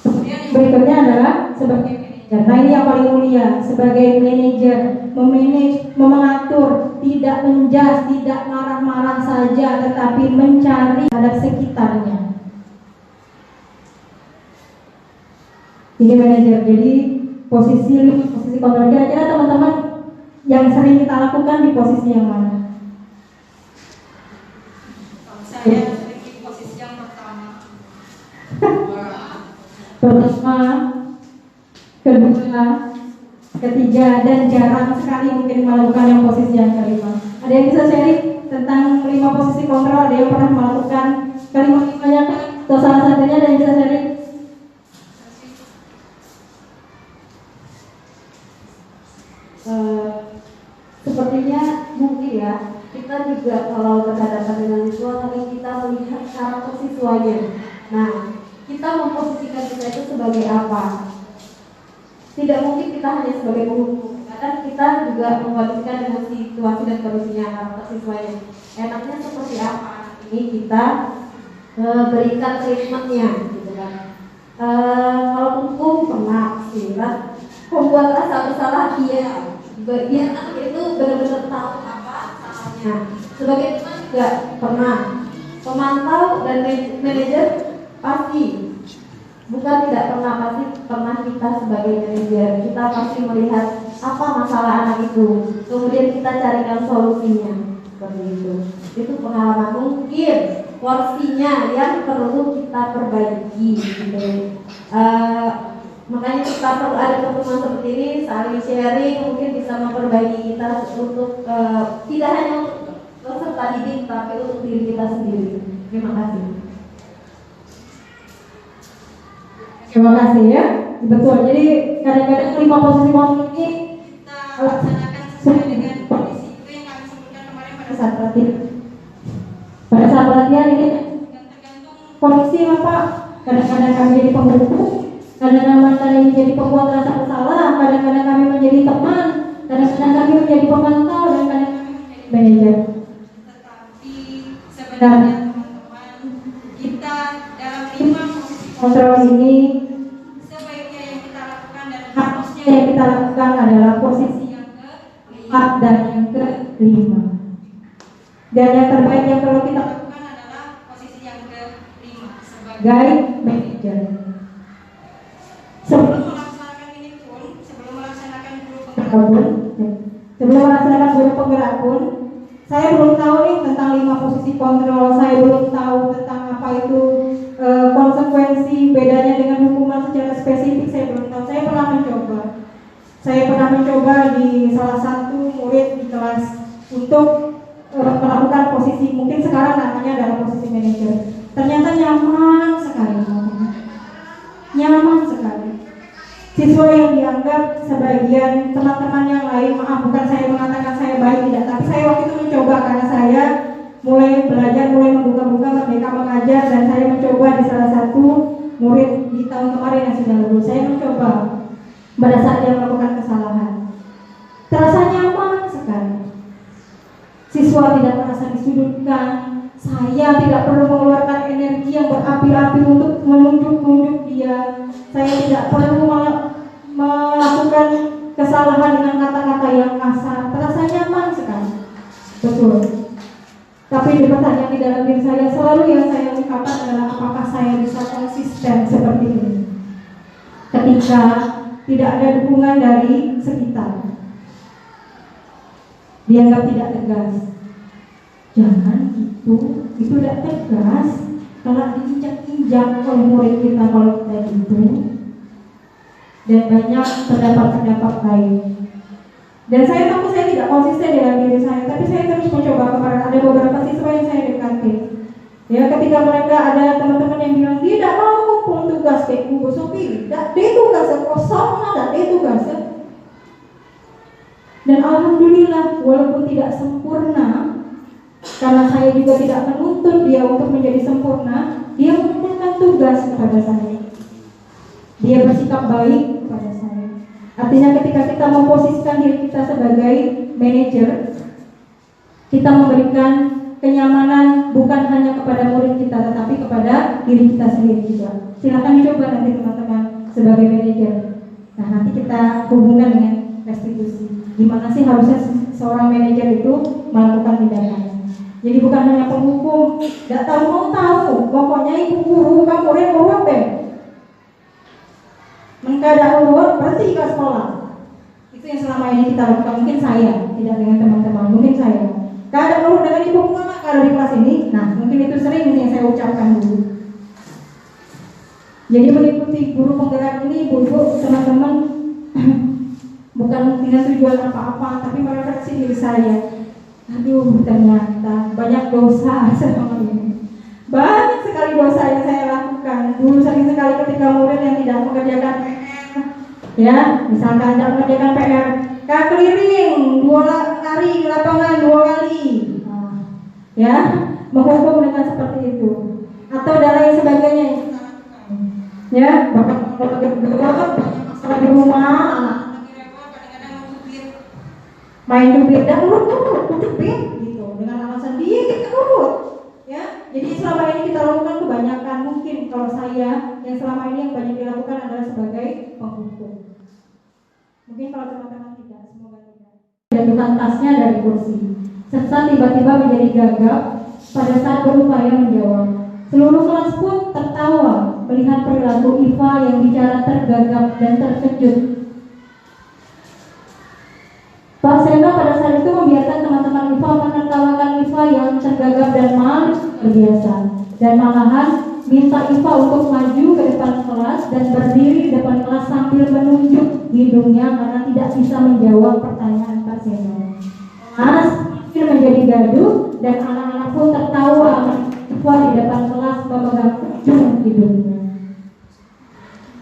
Speaker 3: Kemudian yang berikutnya adalah sebagai manajer. Nah, ini yang paling mulia. Sebagai manajer, memanage, mengatur, tidak menjas, tidak marah-marah saja, tetapi mencari terhadap sekitarnya. Ini manajer. Jadi posisi kontrol. Kira-kira teman-teman yang sering kita lakukan di posisi yang mana? Saya sering di posisi yang pertama, kedua, ketiga, dan jarang sekali mungkin melakukan yang posisi yang kelima. Ada yang bisa sharing tentang 5 posisi kontrol? Ada yang pernah melakukan kelima-limanya atau salah satunya? Ada yang bisa sharing?
Speaker 6: Sepertinya mungkin ya, kita juga kalau berhadapan dengan siswa, tapi kita melihat karakter siswanya. Nah, kita memposisikan kita itu sebagai apa? Tidak mungkin kita hanya sebagai guru, kadang kita juga memposisikan dengan situasi dan kondisinya karakter siswanya. Enaknya seperti apa? Ini kita berikan treatmentnya, gitu kan. Kalau hukum pernah sih, membuat rasa bersalah dia. Biar anak itu benar-benar tahu apa salahnya. Sebagai teman juga pernah. Pemantau dan manajer pasti, bukan tidak pernah, pasti pernah kita sebagai manajer. Kita pasti melihat apa masalah anak itu, kemudian kita carikan solusinya. Seperti itu. Itu pengalaman. Mungkin porsinya yang perlu kita perbaiki, gitu. Makanya kita perlu ada pertemuan seperti ini, saling sharing, mungkin bisa memperbaiki kita untuk tidak hanya untuk peserta didik, tapi untuk diri kita sendiri. Terima kasih.
Speaker 3: Terima kasih ya. Betul. Jadi kadang-kadang 5 posisi kontrol ini kita laksanakan sesuai dengan kondisi itu yang kami sebutkan kemarin pada saat pelatihan. Pada saat pelatihan ini tergantung kondisi Bapak. Kadang-kadang kami jadi penghukum, kadang-kadang kami menjadi pembuat rasa bersalah, kadang-kadang kami menjadi teman, kadang-kadang kami menjadi pemantau, dan kadang-kadang kami menjadi manajer. Tetapi sebenarnya teman-teman, kita dalam 5 posisi kontrol ini sebaiknya yang kita lakukan dan harusnya yang kita lakukan adalah posisi yang ke-4 dan yang ke-5. Dan yang terbaik yang perlu kita lakukan adalah posisi yang ke-5 sebagai manajer. Sebelum melaksanakan ini pun, sebelum melaksanakan guru penggerak pun, saya belum tahu nih tentang 5 posisi kontrol. Saya belum tahu tentang apa itu konsekuensi bedanya dengan hukuman secara spesifik. Saya belum tahu. Saya pernah mencoba di salah satu murid di kelas untuk melakukan posisi, mungkin sekarang namanya adalah posisi manajer. Ternyata nyaman sekali. Siswa yang dianggap sebagian teman-teman yang lain, maaf bukan saya mengatakan saya baik, tidak, tapi saya waktu itu mencoba karena saya mulai belajar, mulai membuka-buka Merdeka Mengajar, dan saya mencoba di salah satu murid di tahun kemarin yang sudah lulus. Saya mencoba pada saat dia melakukan kesalahan. Terasa nyaman sekali. Siswa tidak merasa disudutkan. Saya tidak perlu mengeluarkan energi yang berapi-api untuk menunjuk dia. saya tidak perlu melakukan kesalahan dengan kata-kata yang kasar, terasa nyaman sekali. Betul. Tapi pertanyaan di dalam diri saya selalu yang saya ungkapkan adalah apakah saya bisa konsisten seperti ini ketika tidak ada dukungan dari sekitar. Dianggap tidak tegas. Jangan itu tidak tegas. Kalau diinjak-injak oleh murid kita kalau kita itu, dan banyak pendapat-pendapat lain. Dan saya tahu saya tidak konsisten dalam diri saya, tapi saya terus mencoba kepada ada beberapa siswa yang saya dekati. Ya, ketika mereka ada teman-teman yang bilang dia tidak mau kumpul tugas kayak Bu Sophie, tidak dia tugas kosong, tidak dia tugas. Dan alhamdulillah walaupun tidak sempurna, karena saya juga tidak menuntut dia untuk menjadi sempurna, dia mengumpulkan tugas kepada saya. Dia bersikap baik kepada saya. Artinya ketika kita memposisikan diri kita sebagai manajer, kita memberikan kenyamanan bukan hanya kepada murid kita, tetapi kepada diri kita sendiri juga. Silakan dicoba nanti teman-teman sebagai manajer. Nah, nanti kita hubungkan dengan restitusi. Gimana sih harusnya seorang manajer itu melakukan tindakan? Jadi bukan hanya penghukum, tidak tahu, pokoknya ibu guru, kamu murid urut deh. Mengkada urut, berhenti ke sekolah. Itu yang selama ini kita lakukan. Mungkin saya, tidak dengan teman-teman, mungkin saya. Kadang urut dengan ibu guru, kalau di kelas ini, nah mungkin itu sering yang saya ucapkan dulu. Jadi mengikuti guru penggerak ini, ibu-ibu, teman-teman, bukan dengan tujuan apa-apa, tapi merefleksi diri saya. Aduh, ternyata banyak dosa selama ini. Banyak sekali dosa yang saya lakukan. Dulu sering sekali ketika murid yang tidak mengerjakan PR, ya, misalkan tidak mengerjakan PR, Kak keliling 2 hari di lapangan 2 kali, ya, menghukum dengan seperti itu, atau dan lain sebagainya. Ya, bapak di rumah, main jubir dan urut jubir gitu dengan alasan dia kita urut, ya. Jadi selama ini kita lakukan kebanyakan, mungkin kalau saya yang selama ini yang banyak dilakukan adalah sebagai penghukum. Mungkin kalau teman-teman tidak, semoga tidak. Jatuhkan tasnya dari kursi, serta tiba-tiba menjadi gagap pada saat berupaya menjawab. Seluruh kelas pun tertawa melihat perilaku Iva yang bicara tergagap dan terkejut. Pak Seno pada saat itu membiarkan teman-teman IPA menertawakan IPA yang tergagap dan malu berbiasa, dan malahan minta IPA untuk maju ke depan kelas dan berdiri di depan kelas sambil menunjuk hidungnya karena tidak bisa menjawab pertanyaan Pak Seno. Mas menjadi gaduh dan anak-anak pun tertawa IPA di depan kelas memegang ujung hidungnya.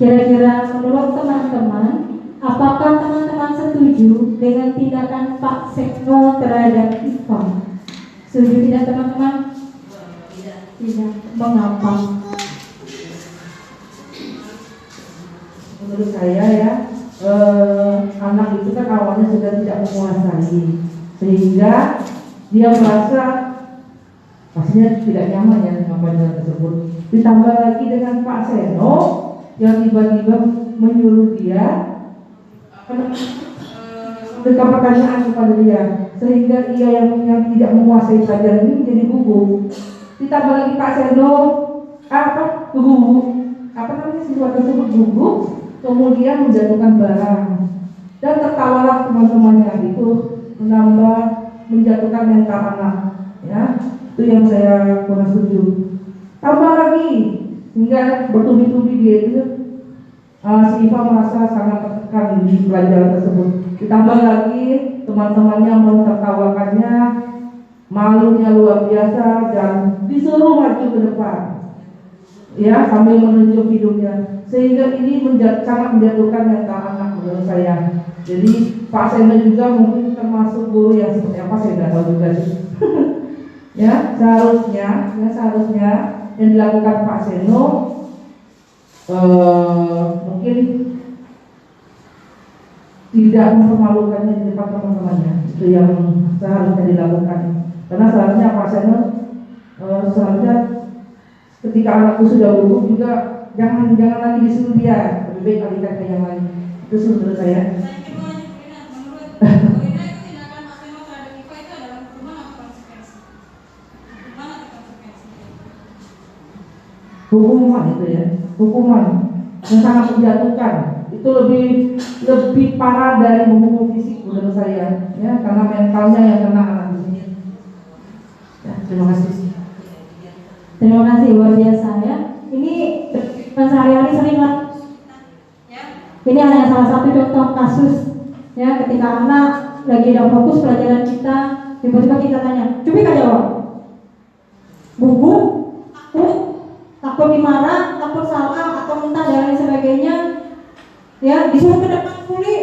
Speaker 3: Kira-kira menurut teman-teman, apakah teman-teman setuju dengan tindakan Pak Sekno terhadap IPA? Setuju tidak teman-teman? Tidak. Mengapa?
Speaker 4: Menurut saya ya, anak itu kan awalnya sudah tidak menguasai, sehingga dia merasa pastinya tidak nyaman ya dengan pelajaran tersebut. Ditambah lagi dengan Pak Seno yang tiba-tiba menyuruh dia memberikan pertanyaan kepada dia, sehingga ia yang tidak menguasai pelajaran ini menjadi gugup. Ditambah lagi Pak Seno siswa tersebut gugup, kemudian menjatuhkan barang, dan tertawalah teman-temannya. Itu menambah menjatuhkan mental anak, ya. Itu yang saya kurang setuju. Tambah lagi hingga bertubi-tubi dia itu si Iva merasa sangat tertekan di pelajaran tersebut. Ditambah lagi teman-temannya mentertawakannya, malunya luar biasa, dan disuruh maju ke depan, ya, sambil menunjuk hidungnya, sehingga ini sangat menjatuhkan mental anak menurut saya. Jadi Pak Seno juga mungkin termasuk guru yang seperti apa saya tidak tahu juga sih. Ya, seharusnya yang dilakukan Pak Seno mungkin tidak mempermalukannya di depan teman-temannya. Itu yang seharusnya dilakukan. Karena seharusnya Pak Seno seharusnya ketika anakku sudah gugup juga jangan lagi disuruh dia baik alihkan ke yang lain. Itu sih menurut saya. Hukuman itu ya, hukuman yang sangat menjatuhkan itu lebih parah dari hukuman fisik menurut saya, ya, karena mentalnya yang kena anak di sini. Ya, terima kasih.
Speaker 1: Terima kasih, luar biasa ya. Ini sehari-hari sering lah. Ini hanya salah satu contoh kasus ya, ketika anak lagi ada fokus pelajaran kita, tiba-tiba kita tanya, coba kak jawab. Gugup, takut dimarah, takut salah atau minta dan lain sebagainya, ya disuruh ke depan pulih,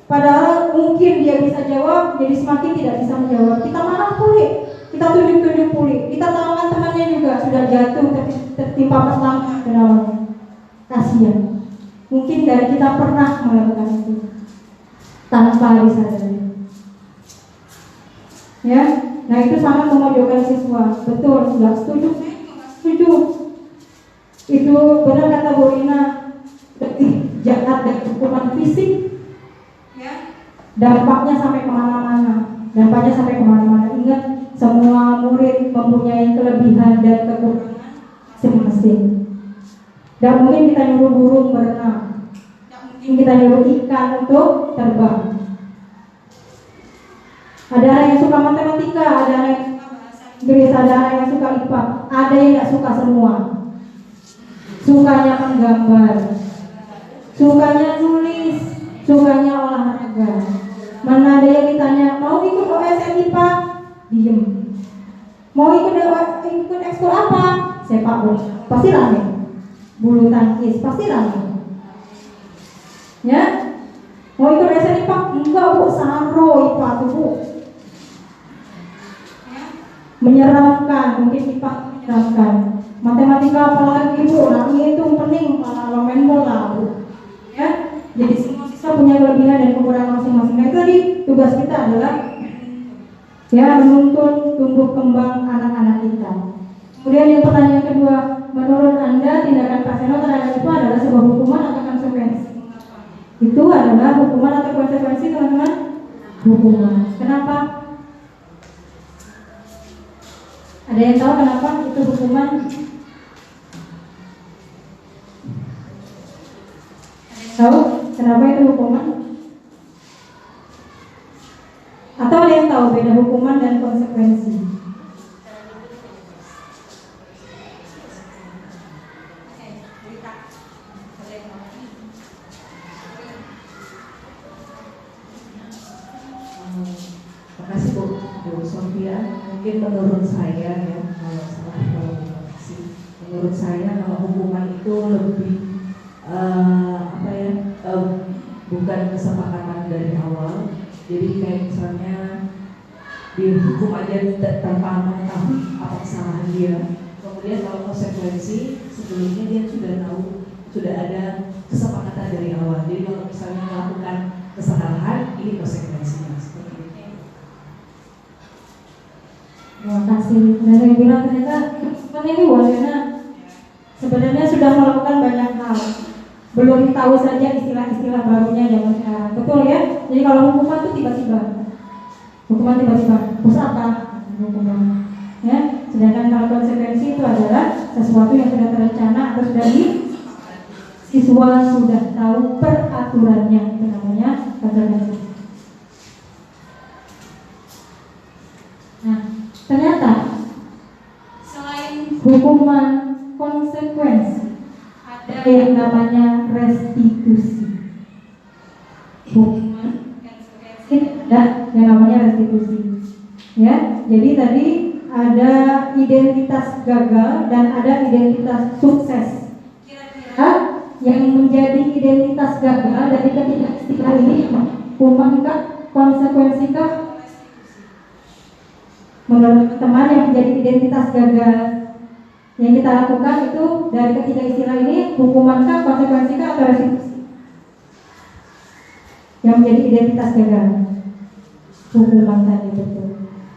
Speaker 1: padahal mungkin dia bisa jawab, jadi semakin tidak bisa menjawab. Kita marah pulih, kita tunjuk-tunjuk pulih, kita tahu kan temannya juga sudah jatuh tertimpa pelang ke dalamnya, kasihan. Mungkin dari kita pernah melakukan itu tanpa disadari, ya. Nah itu sangat memojokkan siswa, betul, nggak setuju, setuju. Itu benar kata Bu Rina, lebih jahat dari hukuman fisik, ya. Dampaknya sampai kemana-mana, Ingat, semua murid mempunyai kelebihan dan kekurangan masing-masing. Dan mungkin kita nyuruh burung berenang, mungkin kita nyuruh ikan untuk terbang. Ada anak yang suka matematika, ada anak yang suka bahasa Inggris, ada anak yang suka IPA, ada yang tidak suka semua. Sukanya menggambar, sukanya nulis, sukanya olahraga. Mana ada yang ditanya, mau ikut OSN IPA? Diem. Mau ikut ekskul apa? Sepak bola, pasti rame. Bulu tangkis, pasti rame. Ya? Mau ikut OSN IPA? Enggak Bu, saro IPA tuh Bu. Menyeramkan, mungkin IPA menyeramkan. Matematika apalagi Bu, nah itu pening kalau main bola Bu. Ya, jadi semua siswa punya kelebihan dan kekurangan masing-masing. Nah, tadi tugas kita adalah ya menuntun tumbuh kembang anak-anak kita. Kemudian yang pertanyaan kedua, menurut Anda tindakan Pak Seno terhadap itu adalah sebuah hukuman atau konsekuensi? Itu adalah hukuman atau konsekuensi, teman-teman? Hukuman. Kenapa? Ada yang tahu kenapa itu hukuman? Tahu kenapa itu hukuman? Atau ada yang tahu beda hukuman dan konsekuensi?
Speaker 4: Terima kasih Bu Sofia. Mungkin menurut saya ya, menurut saya kalau hukuman itu lebih bukan kesepakatan dari awal. Jadi kayak misalnya dihukum aja tanpa mengetahui apa kesalahan dia. Kemudian kalau konsekuensi sebelumnya dia sudah tahu, sudah ada kesepakatan dari awal. Jadi kalau misalnya melakukan kesalahan, ini konsekuensinya seperti itu.
Speaker 1: Terima kasih. Dan saya bilang ternyata ini Waliana sebenarnya sudah melakukan banyak hal. Belum tahu saja istilah-istilah barunya zaman sekarang. Betul ya? Jadi kalau hukuman itu tiba-tiba. Terus apa? Hukuman. Ya, sedangkan kalau konsekuensi itu adalah sesuatu yang sudah terencana atau sudah siswa sudah tahu peraturannya. Itu namanya konsekuensi. Nah, ternyata selain hukuman konsekuensi, ada yang namanya restitusi. Hukuman ada yang namanya restitusi. Ya, jadi tadi ada identitas gagal dan ada identitas sukses. Kira-kira yang menjadi identitas gagal dari ketiga istilah ini hukuman kah, konsekuensi kah? Menurut teman yang menjadi identitas gagal yang kita lakukan itu dari ketiga istilah ini hukuman kah, konsekuensi kah, atau restitusi? Yang menjadi identitas gagal hukuman tadi, betul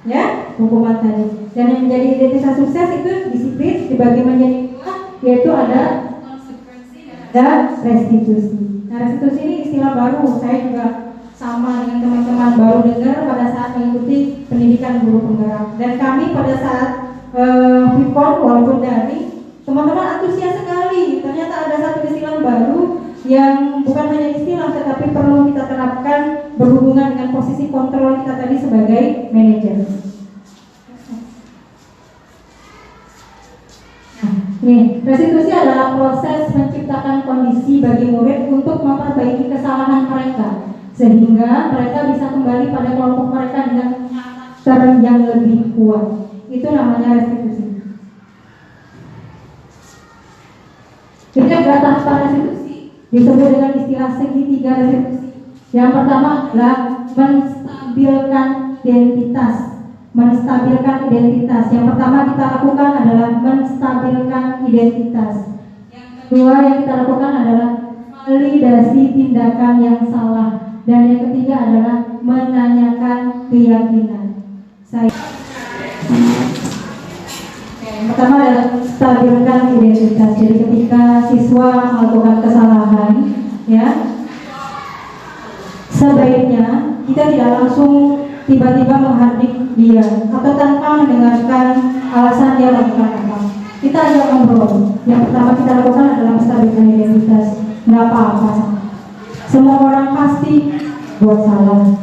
Speaker 1: ya, hukuman tadi. Dan yang menjadi identitas sukses itu disiplin dibagi menjadi dua, yaitu ada konsekuensi dan ada restitusi.
Speaker 3: Nah, restitusi ini istilah baru, saya juga sama dengan teman-teman baru dengar pada saat mengikuti pendidikan guru penggerak. Dan kami pada saat Vipon walaupun dari teman-teman antusias sekali. Ternyata ada satu istilah baru yang bukan hanya istilah tetapi perlu kita terapkan berhubungan dengan posisi kontrol kita tadi sebagai manajer. Nih, restitusi adalah proses menciptakan kondisi bagi murid untuk memperbaiki kesalahan mereka sehingga mereka bisa kembali pada kelompok mereka dengan karakter yang lebih kuat. Itu namanya restitusi. Jadi ada tahapan restitusi disebut dengan istilah segitiga restitusi. Yang pertama adalah menstabilkan identitas. Yang pertama kita lakukan adalah menstabilkan identitas. Yang kedua yang kita lakukan adalah validasi tindakan yang salah. Dan yang ketiga adalah menanyakan keyakinan. Yang pertama adalah stabilkan identitas. Jadi ketika siswa melakukan kesalahan, ya, sebaiknya kita tidak langsung tiba-tiba menghardik dia atau tanpa mendengarkan alasan dia melakukan apa. Kita ajak ngobrol. Yang pertama kita lakukan adalah menstabilkan identitas. Nggak apa-apa. Semua orang pasti buat salah.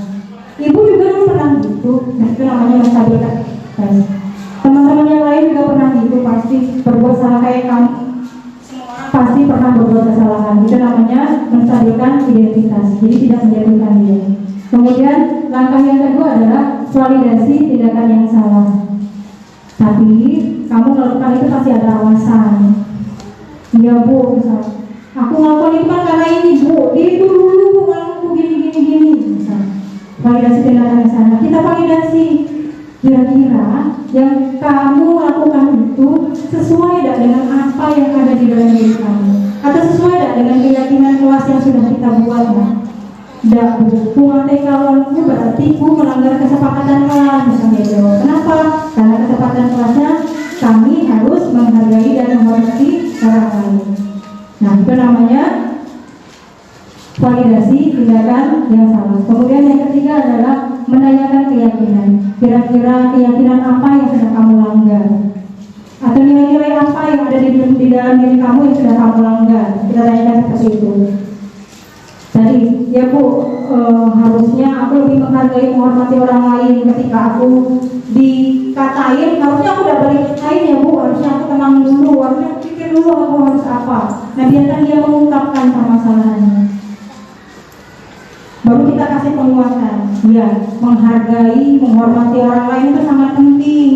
Speaker 3: Ibu juga dulu pernah gitu. Nah, itu namanya menstabilkan identitas. Teman-teman yang lain juga pernah gitu, pasti berbuat salah kayak kamu. Semua orang pasti pernah berbuat kesalahan. Itu namanya menstabilkan identitas. Jadi tidak menjatuhkan dia. Kemudian langkah yang kedua adalah validasi tindakan yang salah. Tapi kamu melakukan itu pasti ada alasan. Iya bu, misalnya, aku melakukan itu kan karena ini bu, itu dulu aku gini. Misalnya, validasi tindakan yang salah. Kita validasi kira-kira yang kamu lakukan itu sesuai tidak dengan apa yang ada di dalam diri kamu, atau sesuai tidak dengan keyakinan kelas yang sudah kita buat. Tidak bu, mengatai kawanku berarti ku melanggar kesepakatan kelas. Misalnya jawab, kenapa? Karena kesepakatan kelasnya kami harus menghargai dan menghormati orang lain. Nah, itu namanya validasi tindakan yang salah. Kemudian yang ketiga adalah menanyakan keyakinan. Kira-kira keyakinan apa yang sudah kamu langgar? Atau nilai-nilai apa yang ada di dalam diri kamu yang sudah kamu langgar? Kita tanyakan seperti itu. Tadi, ya bu, harusnya aku lebih menghargai menghormati orang lain. Ketika aku dikatain, harusnya aku udah balik katain ya bu, harusnya aku tenang dulu, harusnya aku pikir dulu aku harus apa. Nah biarkan dia mengungkapkan permasalahannya, baru kita kasih penguatan. Ya, menghargai, menghormati orang lain itu sangat penting.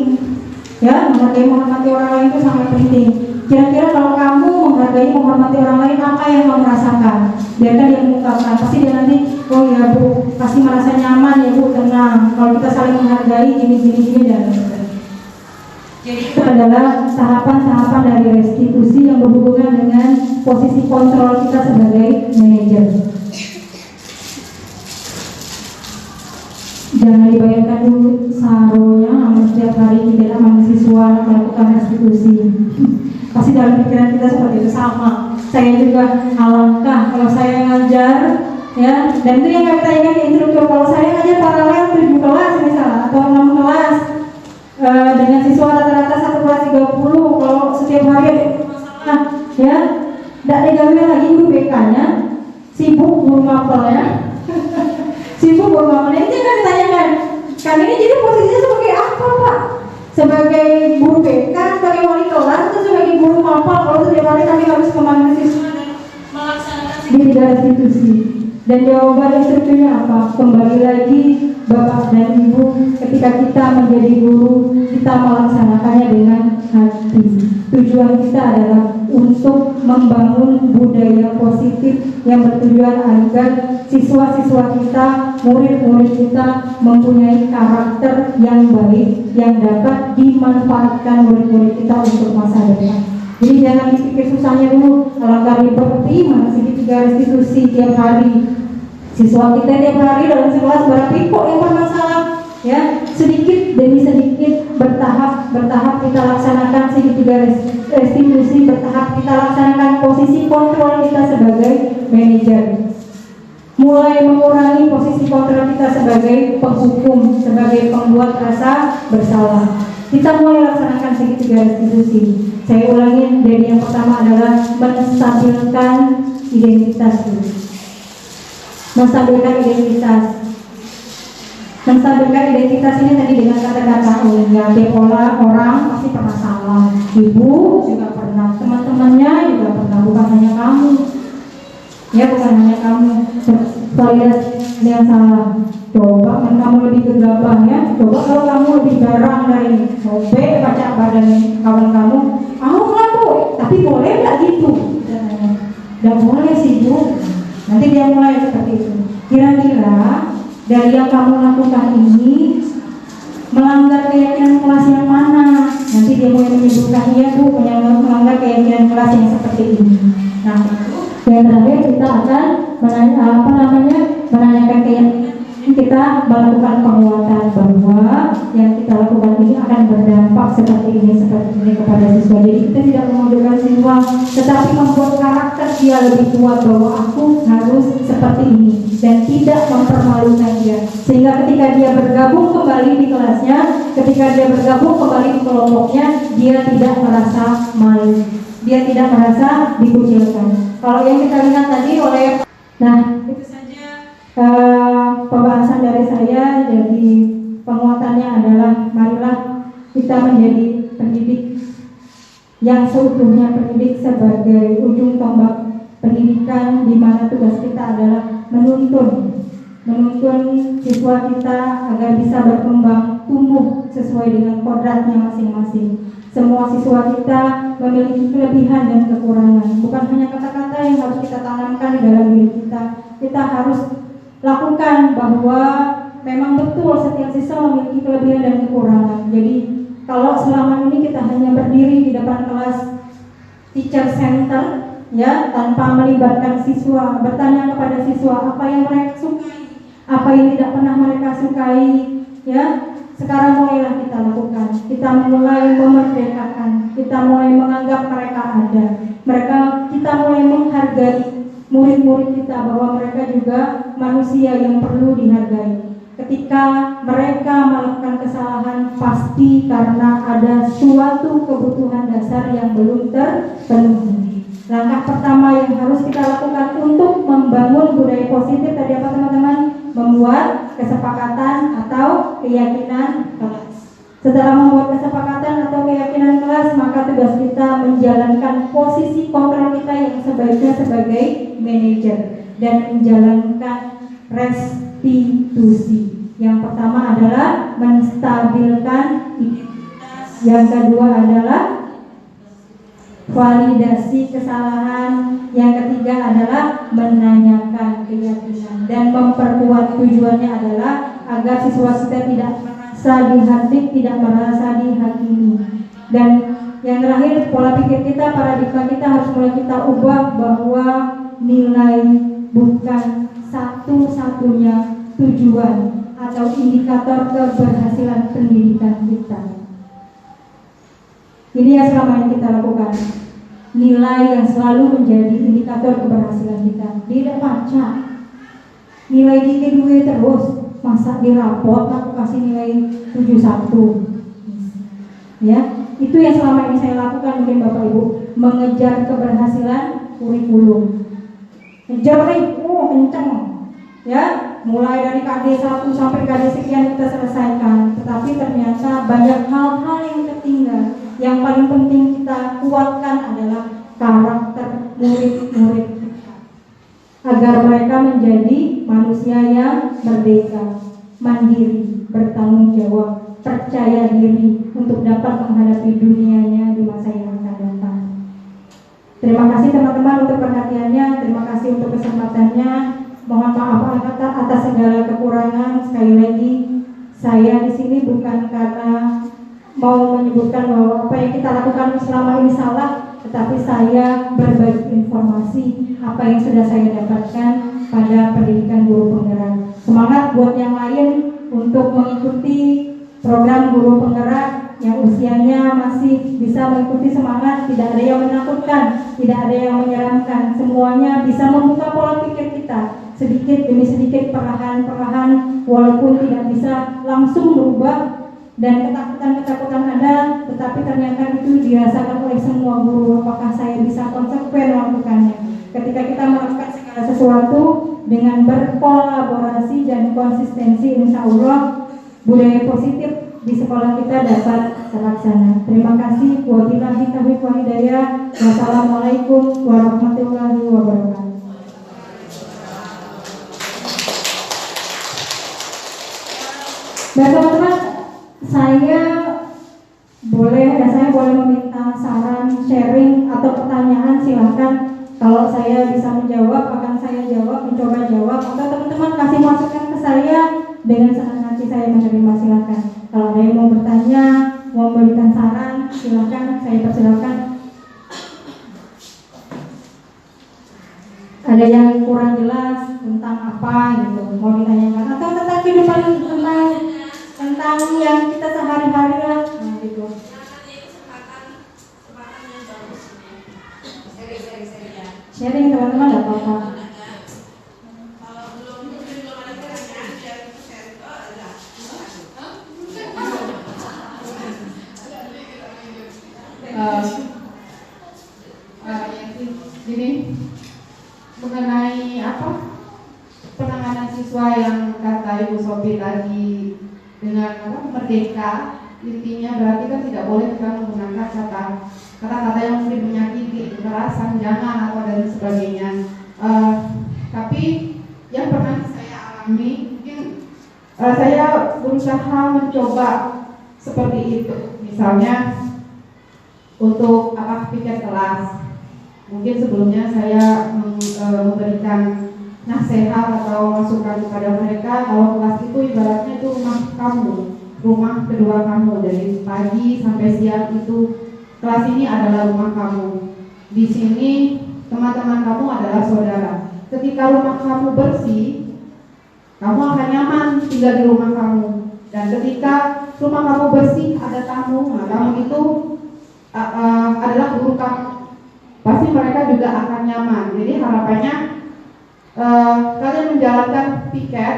Speaker 3: Ya, menghargai, menghormati orang lain itu sangat penting. Kira-kira kalau kamu menghargai, menghormati orang lain, apa yang kamu rasakan? Biarkan dia mengungkapkan. Pasti dia nanti, oh ya bu, pasti merasa nyaman ya bu, tenang. Kalau kita saling menghargai, gini dan jadi itu adalah tahapan-tahapan dari restitusi yang berhubungan dengan posisi kontrol kita sebagai manajer. Jangan dibayangkan dulu saronya setiap hari kita mahasiswa melakukan restitusi. Pasti dalam pikiran kita seperti itu sama. Saya juga alangkah kalau saya ngajar, ya. Dan itu yang kami tanyakan ke instruktur. Kalau saya ngajar paralel 7 kelas misalnya atau 6 kelas dengan siswa rata-rata 1 kelas 30. Kalau setiap hari ada masalah, ya, tidak digambil lagi guru BK-nya sibuk guru mapel ya. Sibuk guru mapel. Ini kan ditanyakan. Kami ini jadi posisinya sebagai apa pak? Sebagai guru BK, sebagai wali kelas, atau sebagai guru mapel? Kalau setiap hari kami harus memanggil siswa dan melaksanakan di restitusi. Dan jawaban instrukturnya apa? Kembali lagi Bapak dan Ibu, ketika kita menjadi guru, kita melaksanakannya dengan hati. Tujuan kita adalah untuk membangun budaya positif yang bertujuan agar siswa-siswa kita, murid-murid kita mempunyai karakter yang baik yang dapat dimanfaatkan murid-murid kita untuk masa depan. Jadi jangan dipikir susahnya dulu, alangkah ribet, mana segitiga restitusi tiap hari. Siswa kita tiap hari dalam kelas berapa kok yang bermasalah, ya, sedikit demi sedikit bertahap bertahap kita laksanakan segitiga restitusi, bertahap kita laksanakan posisi kontrol kita sebagai manajer. Mulai mengurangi posisi kontrol kita sebagai penghukum, sebagai pembuat rasa bersalah. Kita mulai laksanakan segitiga restitusi. Saya ulangi, dari yang pertama adalah menstabilkan identitas dulu. Menstabilkan identitas. Menstabilkan identitas ini tadi dengan kata-kata ya, orang pasti pernah salah. Ibu juga pernah, teman-temannya juga pernah, bukan hanya kamu. Ya, bukan hanya kamu. Validas yang salah. Coba kamu lebih gegabah ya. Coba kalau kamu lebih garang dari sobek baca badan kawan kamu, ngaku, tapi boleh nggak gitu? Nggak boleh sih Bu. Nanti dia mulai seperti itu. Kira-kira dari yang kamu lakukan ini melanggar keyakinan kelas yang mana? Nanti dia mulai menyebutkan iya Bu, melanggar keyakinan kelas yang seperti ini. Nah, yang terakhir kita akan menanyakan keyakinan kita melakukan penguatan bahwa yang kita lakukan ini akan berdampak seperti ini kepada siswa. Jadi kita tidak memojokkan siswa, tetapi membuat karakter dia lebih kuat bahwa aku harus seperti ini dan tidak mempermalukan dia. Sehingga ketika dia bergabung kembali di kelasnya, ketika dia bergabung kembali di kelompoknya, dia tidak merasa malu, dia tidak merasa dikucilkan. Kalau yang kita lihat tadi oleh, nah itu saja pembahasan dari saya. Jadi penguatannya adalah marilah kita menjadi pendidik yang seutuhnya, pendidik sebagai ujung tombak pendidikan, di mana tugas kita adalah menuntun siswa kita agar bisa berkembang, tumbuh sesuai dengan kodratnya masing-masing. Semua siswa kita memiliki kelebihan dan kekurangan. Bukan hanya kata-kata yang harus kita tanamkan di dalam diri kita. Kita harus lakukan bahwa memang betul setiap siswa memiliki kelebihan dan kekurangan. Jadi kalau selama ini kita hanya berdiri di depan kelas teacher center ya, tanpa melibatkan siswa, bertanya kepada siswa apa yang mereka sukai, apa yang tidak pernah mereka sukai ya, sekarang mulailah kita lakukan. Kita mulai memerdekakan, kita mulai menganggap mereka ada, kita mulai menghargai murid-murid kita bahwa mereka juga manusia yang perlu dihargai. Ketika mereka melakukan kesalahan, pasti karena ada suatu kebutuhan dasar yang belum terpenuhi. Langkah pertama yang harus kita lakukan untuk membangun budaya positif tadi apa teman-teman? Membuat kesepakatan atau keyakinan kelas. Setelah membuat kesepakatan atau keyakinan kelas, maka tugas kita menjalankan posisi kontrol kita yang sebaiknya sebagai manajer dan menjalankan restitusi. Yang pertama adalah menstabilkan identitas, yang kedua adalah validasi kesalahan, yang ketiga adalah menanyakan keyakinan dan memperkuat. Tujuannya adalah agar siswa kita tidak merasa dihardik, tidak merasa dihakimi. Dan yang terakhir, pola pikir kita, paradigma kita harus mulai kita ubah bahwa nilai bukan satu-satunya tujuan atau indikator keberhasilan pendidikan kita. Ini yang selama ini kita lakukan. Nilai yang selalu menjadi indikator keberhasilan kita. Tidak baca nilai di gue terus, masa di rapot aku kasih nilai 71. Ya, itu yang selama ini saya lakukan mungkin Bapak Ibu, mengejar keberhasilan kurikulum. Ngejar kenceng. Ya, mulai dari KD 1 sampai KD sekian kita selesaikan, tetapi ternyata banyak hal-hal yang tertinggal. Yang paling penting kita kuatkan adalah karakter murid-murid kita, agar mereka menjadi manusia yang merdeka, mandiri, bertanggung jawab, percaya diri untuk dapat menghadapi dunianya di masa yang akan datang. Terima kasih teman-teman untuk perhatiannya, terima kasih untuk kesempatannya. Mohon maaf atas segala kekurangan. Sekali lagi, saya di sini bukan karena mau menyebutkan bahwa apa yang kita lakukan selama ini salah, tetapi saya berbagi informasi apa yang sudah saya dapatkan pada pendidikan guru penggerak. Semangat buat yang lain untuk mengikuti program guru penggerak yang usianya masih bisa mengikuti semangat, tidak ada yang menakutkan, tidak ada yang menyeramkan, semuanya bisa membuka pola pikir kita sedikit demi sedikit, perlahan-perlahan, walaupun tidak bisa langsung berubah dan ketakutan-ketakutan ada, tetapi ternyata itu dirasakan oleh semua guru. Apakah saya bisa konsekuen melakukannya? Ketika kita melakukan segala sesuatu dengan berkolaborasi dan konsistensi, insya Allah budaya positif di sekolah kita dapat terlaksana. Terima kasih. Wabillahi taufiq wal hidayah. Wassalamualaikum warahmatullahi wabarakatuh. Dan teman-teman, saya boleh meminta saran, sharing atau pertanyaan, silahkan. Kalau saya bisa menjawab, akan saya jawab, mencoba jawab. Atau teman-teman kasih masukan ke saya, dengan senang hati saya menerima, silahkan. Kalau ada yang mau bertanya, mau memberikan saran, silahkan, saya persilakan. Ada yang kurang jelas tentang apa gitu, mau ditanyakan, atau tentang kehidupan, tentang yang kita sehari-hari lah, nah gitu. Sharing teman-teman, nggak apa-apa.
Speaker 5: Gini, mengenai penanganan siswa yang kata Ibu Sophie tadi dengan merdeka, intinya berarti kan tidak boleh kita menggunakan kata-kata yang mungkin menyakiti, kekerasan, jangan atau dan sebagainya. Tapi yang pernah saya alami, mungkin saya berusaha mencoba seperti itu. Misalnya untuk piket kelas, mungkin sebelumnya saya memberikan nasihat atau masukan kepada mereka kalau kelas itu ibaratnya itu rumah kamu, rumah kedua kamu, dari pagi sampai siang itu kelas ini adalah rumah kamu. Di sini teman-teman kamu adalah saudara. Ketika rumah kamu bersih, kamu akan nyaman tinggal di rumah kamu. Dan ketika rumah kamu bersih, ada tamu, nah tamu itu adalah guru kamu. Pasti mereka juga akan nyaman. Jadi harapannya kalian menjalankan piket,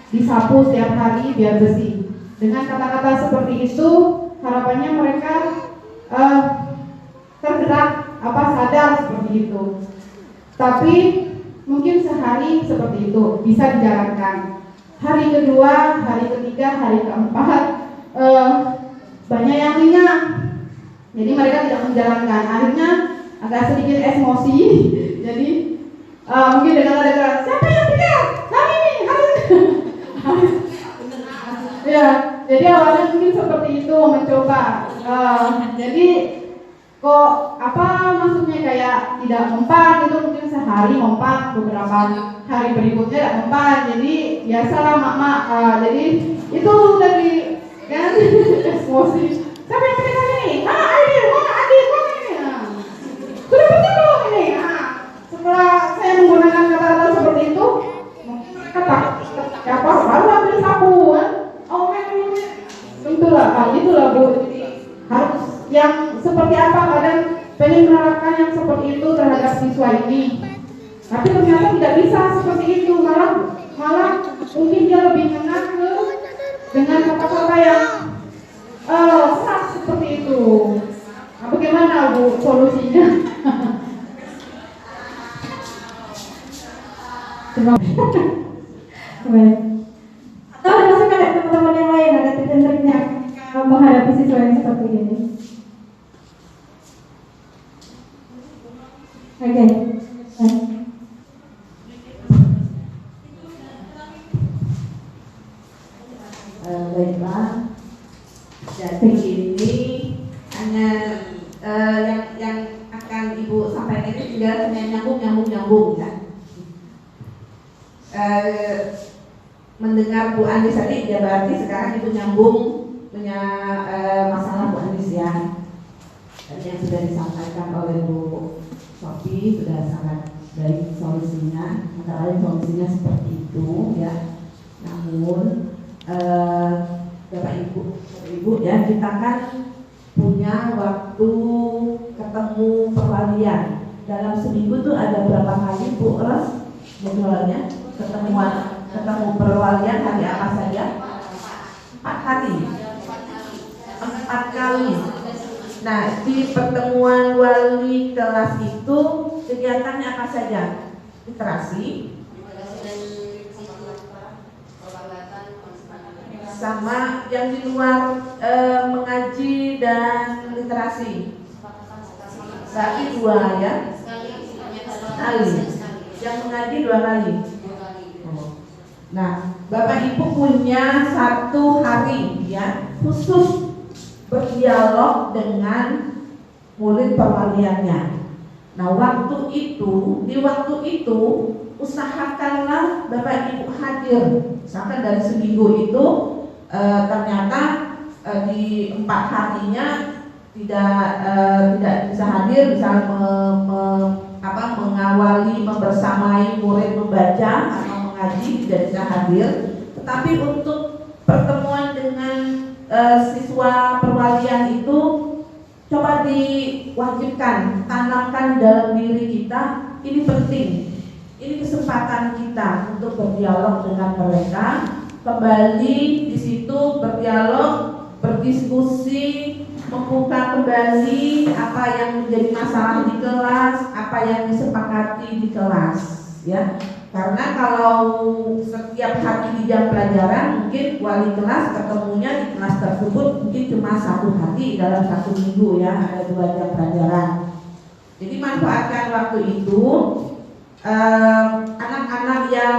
Speaker 5: disapu setiap hari biar bersih. Dengan kata-kata seperti itu, harapannya mereka tergerak, sadar seperti itu. Tapi mungkin sehari seperti itu bisa dijalankan. Hari kedua, hari ketiga, hari keempat banyak yang ingat. Jadi mereka tidak menjalankan. Akhirnya agak sedikit emosi. Jadi mungkin dengan ada siapa yang pikir? Kami ini harus. Ya, jadi awalnya mungkin seperti itu mencoba. Jadi kok maksudnya kayak tidak mempan itu, mungkin sehari mempan, beberapa hari berikutnya tidak mempan. Jadi biasalah mak-mak. Jadi itu dari kan emosi. Siapa yang pikir ini? Adil, ini. Sudah betul belum ini? Setelah saya menggunakan kata-kata seperti itu, mungkin mereka baru ambil sapu kan? Itulah Bu. Harus yang seperti apa, kadang pengen menerapkan yang seperti itu terhadap siswa ini. Tapi ternyata tidak bisa seperti itu, malah mungkin dia lebih ngena dengan kata-kata yang keras seperti itu. Nah, bagaimana Bu solusinya?
Speaker 3: Atau ada masukan dari teman-teman yang lain, ada tips dan triknya menghadapi siswa yang seperti ini? Oke.
Speaker 2: Baiklah. Jadi ini hanya yang akan Ibu sampaikan ini tinggal nyambung ya. Mendengar Bu Andis tadi, ya berarti sekarang Ibu nyambung punya masalah Bu Andis ya. Dan yang sudah disampaikan oleh Bu Sophie sudah sangat baik solusinya. Antara lain solusinya seperti itu ya. Namun Bapak Ibu Ibu ya, kita kan punya waktu ketemu perwalian. Dalam seminggu tuh ada berapa kali Bu Ros jadwalnya ketemu perwalian, hari apa saja? 4 hari. 4 kali. Nah, di pertemuan wali kelas itu kegiatannya apa saja? Literasi, sama yang di luar mengaji dan literasi. Berarti 2 ya? Sekali. Yang mengaji 2 kali. Nah, Bapak Ibu punya 1 hari ya khusus berdialog dengan murid perwaliannya. Nah, di waktu itu usahakanlah Bapak Ibu hadir. Misalkan dari seminggu itu ternyata di 4 harinya tidak bisa hadir, bisa mengawali, membersamai murid membaca atau mengaji, tidak bisa hadir. Tetapi untuk pertemuan dengan siswa perwalian itu coba diwajibkan, tanamkan dalam diri kita, ini penting. Ini kesempatan kita untuk berdialog dengan mereka, kembali di situ berdialog, berdiskusi, membuka kembali apa yang menjadi masalah di kelas, apa yang disepakati di kelas, ya. Karena kalau setiap hari di jam pelajaran, mungkin wali kelas ketemunya di kelas tersebut mungkin cuma 1 hari dalam 1 minggu ya, ada 2 jam pelajaran. Jadi manfaatkan waktu itu. Anak-anak yang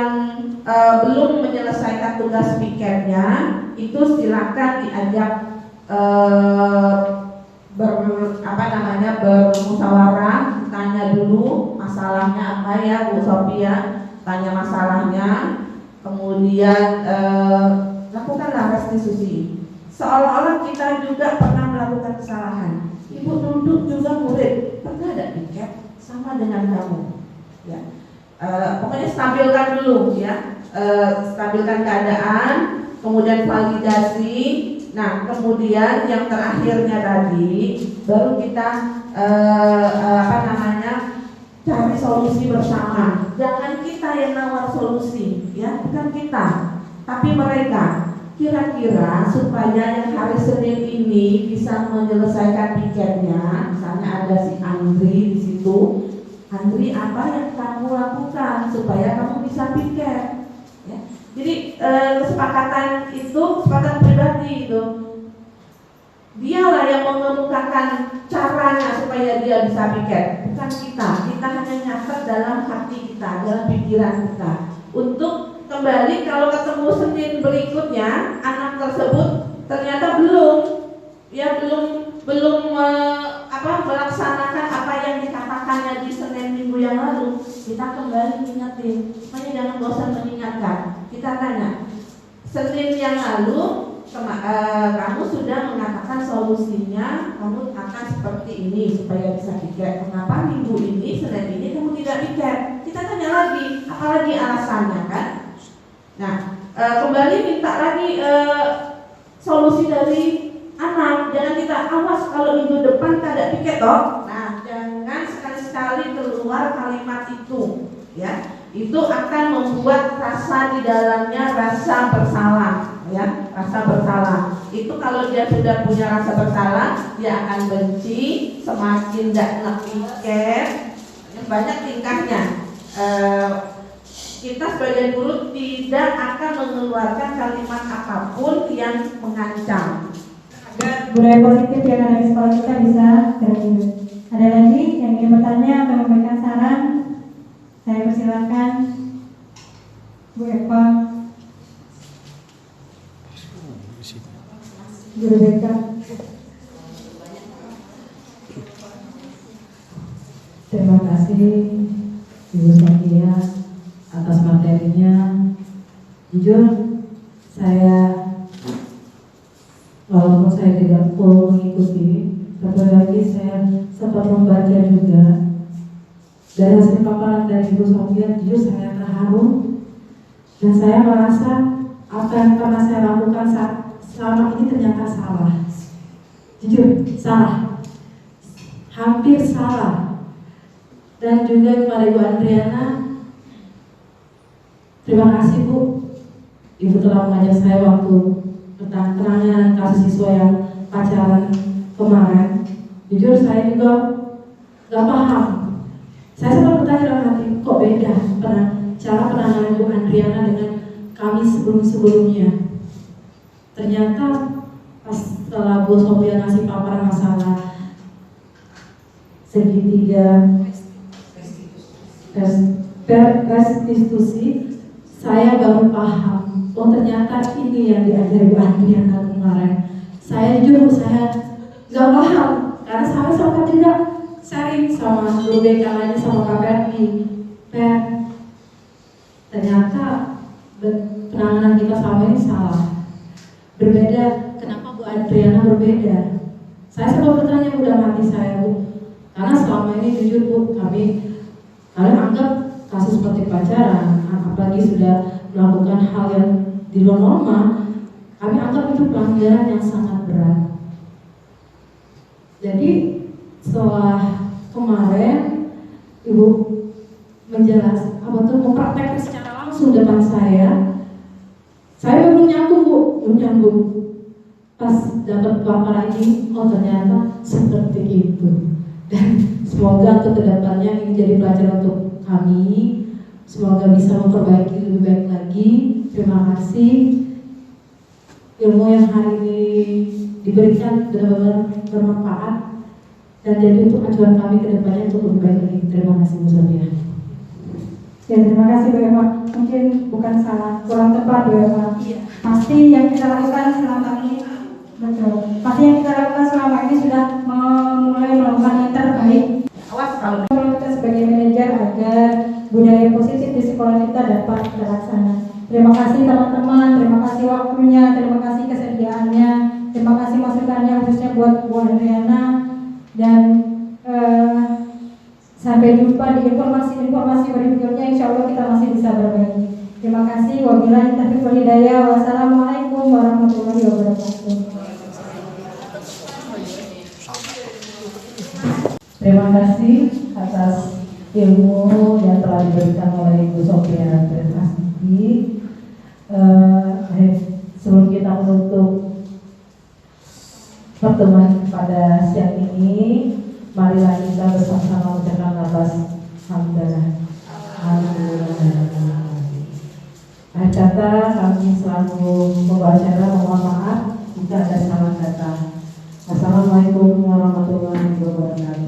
Speaker 2: belum menyelesaikan tugas piketnya itu silakan diajak bermusyawarah, tanya dulu masalahnya apa ya Bu Sofia, tanya masalahnya, kemudian lakukanlah restitusi. Seolah-olah kita juga pernah melakukan kesalahan. Ibu duduk juga murid, pernah ada piket sama dengan kamu, ya. Pokoknya stabilkan dulu ya, stabilkan keadaan, kemudian validasi. Nah, kemudian yang terakhirnya tadi baru kita cari solusi bersama. Jangan kita yang nawar solusi, ya, bukan kita, tapi mereka. Kira-kira supaya yang hari Senin ini bisa menyelesaikan piketnya, misalnya ada si Andri di situ. Andri, apa yang kamu lakukan supaya kamu bisa piket? Ya. Jadi kesepakatan itu kesepakatan pribadi itu. Dialah yang mengemukakan caranya supaya dia bisa piket, bukan kita. Kita hanya nyatet dalam hati kita, dalam pikiran kita. Untuk kembali kalau ketemu Senin berikutnya, anak tersebut ternyata belum melaksanakan apa yang dikatakannya di Senin minggu yang lalu, kita kembali ingetin. Makanya jangan bosan mengingatkan. Kita tanya, Senin yang lalu kamu sudah mengatakan solusinya, kamu akan seperti ini supaya bisa piket. Kenapa minggu ini, Senin ini kamu tidak piket? Kita tanya lagi, apalagi alasannya kan? Nah, kembali minta lagi solusi dari anak. Jangan kita awas kalau minggu depan tidak piket toh. Nah, jangan sekali-sekali keluar kalimat itu, ya. Itu akan membuat rasa di dalamnya rasa bersalah, ya, rasa bersalah. Itu kalau dia sudah punya rasa bersalah, dia akan benci, semakin tidak piket, banyak tingkahnya. Kita sebagai guru tidak akan mengeluarkan kalimat apapun yang mengancam.
Speaker 3: Budaya positif yang ada di sekolah kita bisa terwujud. Ada lagi yang ingin bertanya atau memberikan saran? Saya persilakan Bu Eva, Guru BK.
Speaker 1: Terima kasih Ibu Sofia atas materinya. Jujur saya, walaupun saya tidak full mengikuti, tapi lagi saya sempat membaca juga. Dari hasil paparan dari Ibu Sofia, jujur saya terharu dan saya merasa apa yang pernah saya lakukan selama ini ternyata salah. Jujur, salah. Hampir salah. Dan juga kepada Ibu Andriana, terima kasih Bu. Ibu telah mengajak saya waktu tentang penanganan kasus siswa yang pacaran kemarin. Jujur saya juga gak paham. Saya sempat bertanya dalam hati, kok beda cara penanganan Bu Andriana dengan kami sebelum-sebelumnya. Ternyata pas setelah Bu Sofia ngasih paparan masalah segitiga restitusi, saya baru paham. Oh ternyata ini yang diajari Bu Andriana kemarin. Saya jujur saya gak paham karena saya sempat juga sharing sama guru BK lainnya sama KPRI. Ternyata penanganan kita selama ini salah. Berbeda, kenapa Bu Andriana berbeda? Saya sempat bertanya Bu dalam hati saya Bu, karena selama ini jujur Bu, kalian anggap kasus seperti pacaran, apalagi sudah melakukan hal yang di luar norma, kami anggap itu pelanggaran yang sangat berat. Jadi setelah kemarin Ibu menjelaskan, mempraktekkan secara langsung depan saya baru nyambung Bu, menyambung pas dapat paparan ini, oh ternyata seperti itu. Dan semoga untuk kedepannya ini jadi pelajaran untuk kami, semoga bisa memperbaiki lebih baik lagi. Terima kasih ilmu yang hari ini diberikan benar-benar bermanfaat dan jadi untuk acuan kami kedepannya untuk lebih baik lagi. Terima kasih Bu Sofia.
Speaker 3: Ya, terima kasih Bu Eva. Mungkin bukan salah, kurang tepat Bu Eva. Pasti yang kita lakukan selama ini, betul. Pasti yang kita lakukan selama ini sudah mulai melakukan yang terbaik.
Speaker 2: Awas kalau
Speaker 3: Kita sebagai manajer agar budaya positif di sekolah kita dapat terlaksana. Terima kasih teman-teman, terima kasih waktunya, terima kasih kesediaannya, terima kasih masukannya khususnya buat Bu Andriana, dan sampai jumpa di informasi berikutnya. Insya Allah kita masih bisa berbagi. Terima kasih. Wabillahi taufiq wal hidayah. Wassalamualaikum warahmatullahi wabarakatuh.
Speaker 1: Terima kasih atas ilmu yang telah diberikan oleh Ibu Sofia Tresnasti. Sebelum kita menutup pertemuan pada siang ini, marilah kita bersama-sama mengucapkan lafaz hamdalah. Akhir kata, kami selalu membawa acara, mohon maaf jika ada salah kata. Wassalamualaikum warahmatullahi wabarakatuh.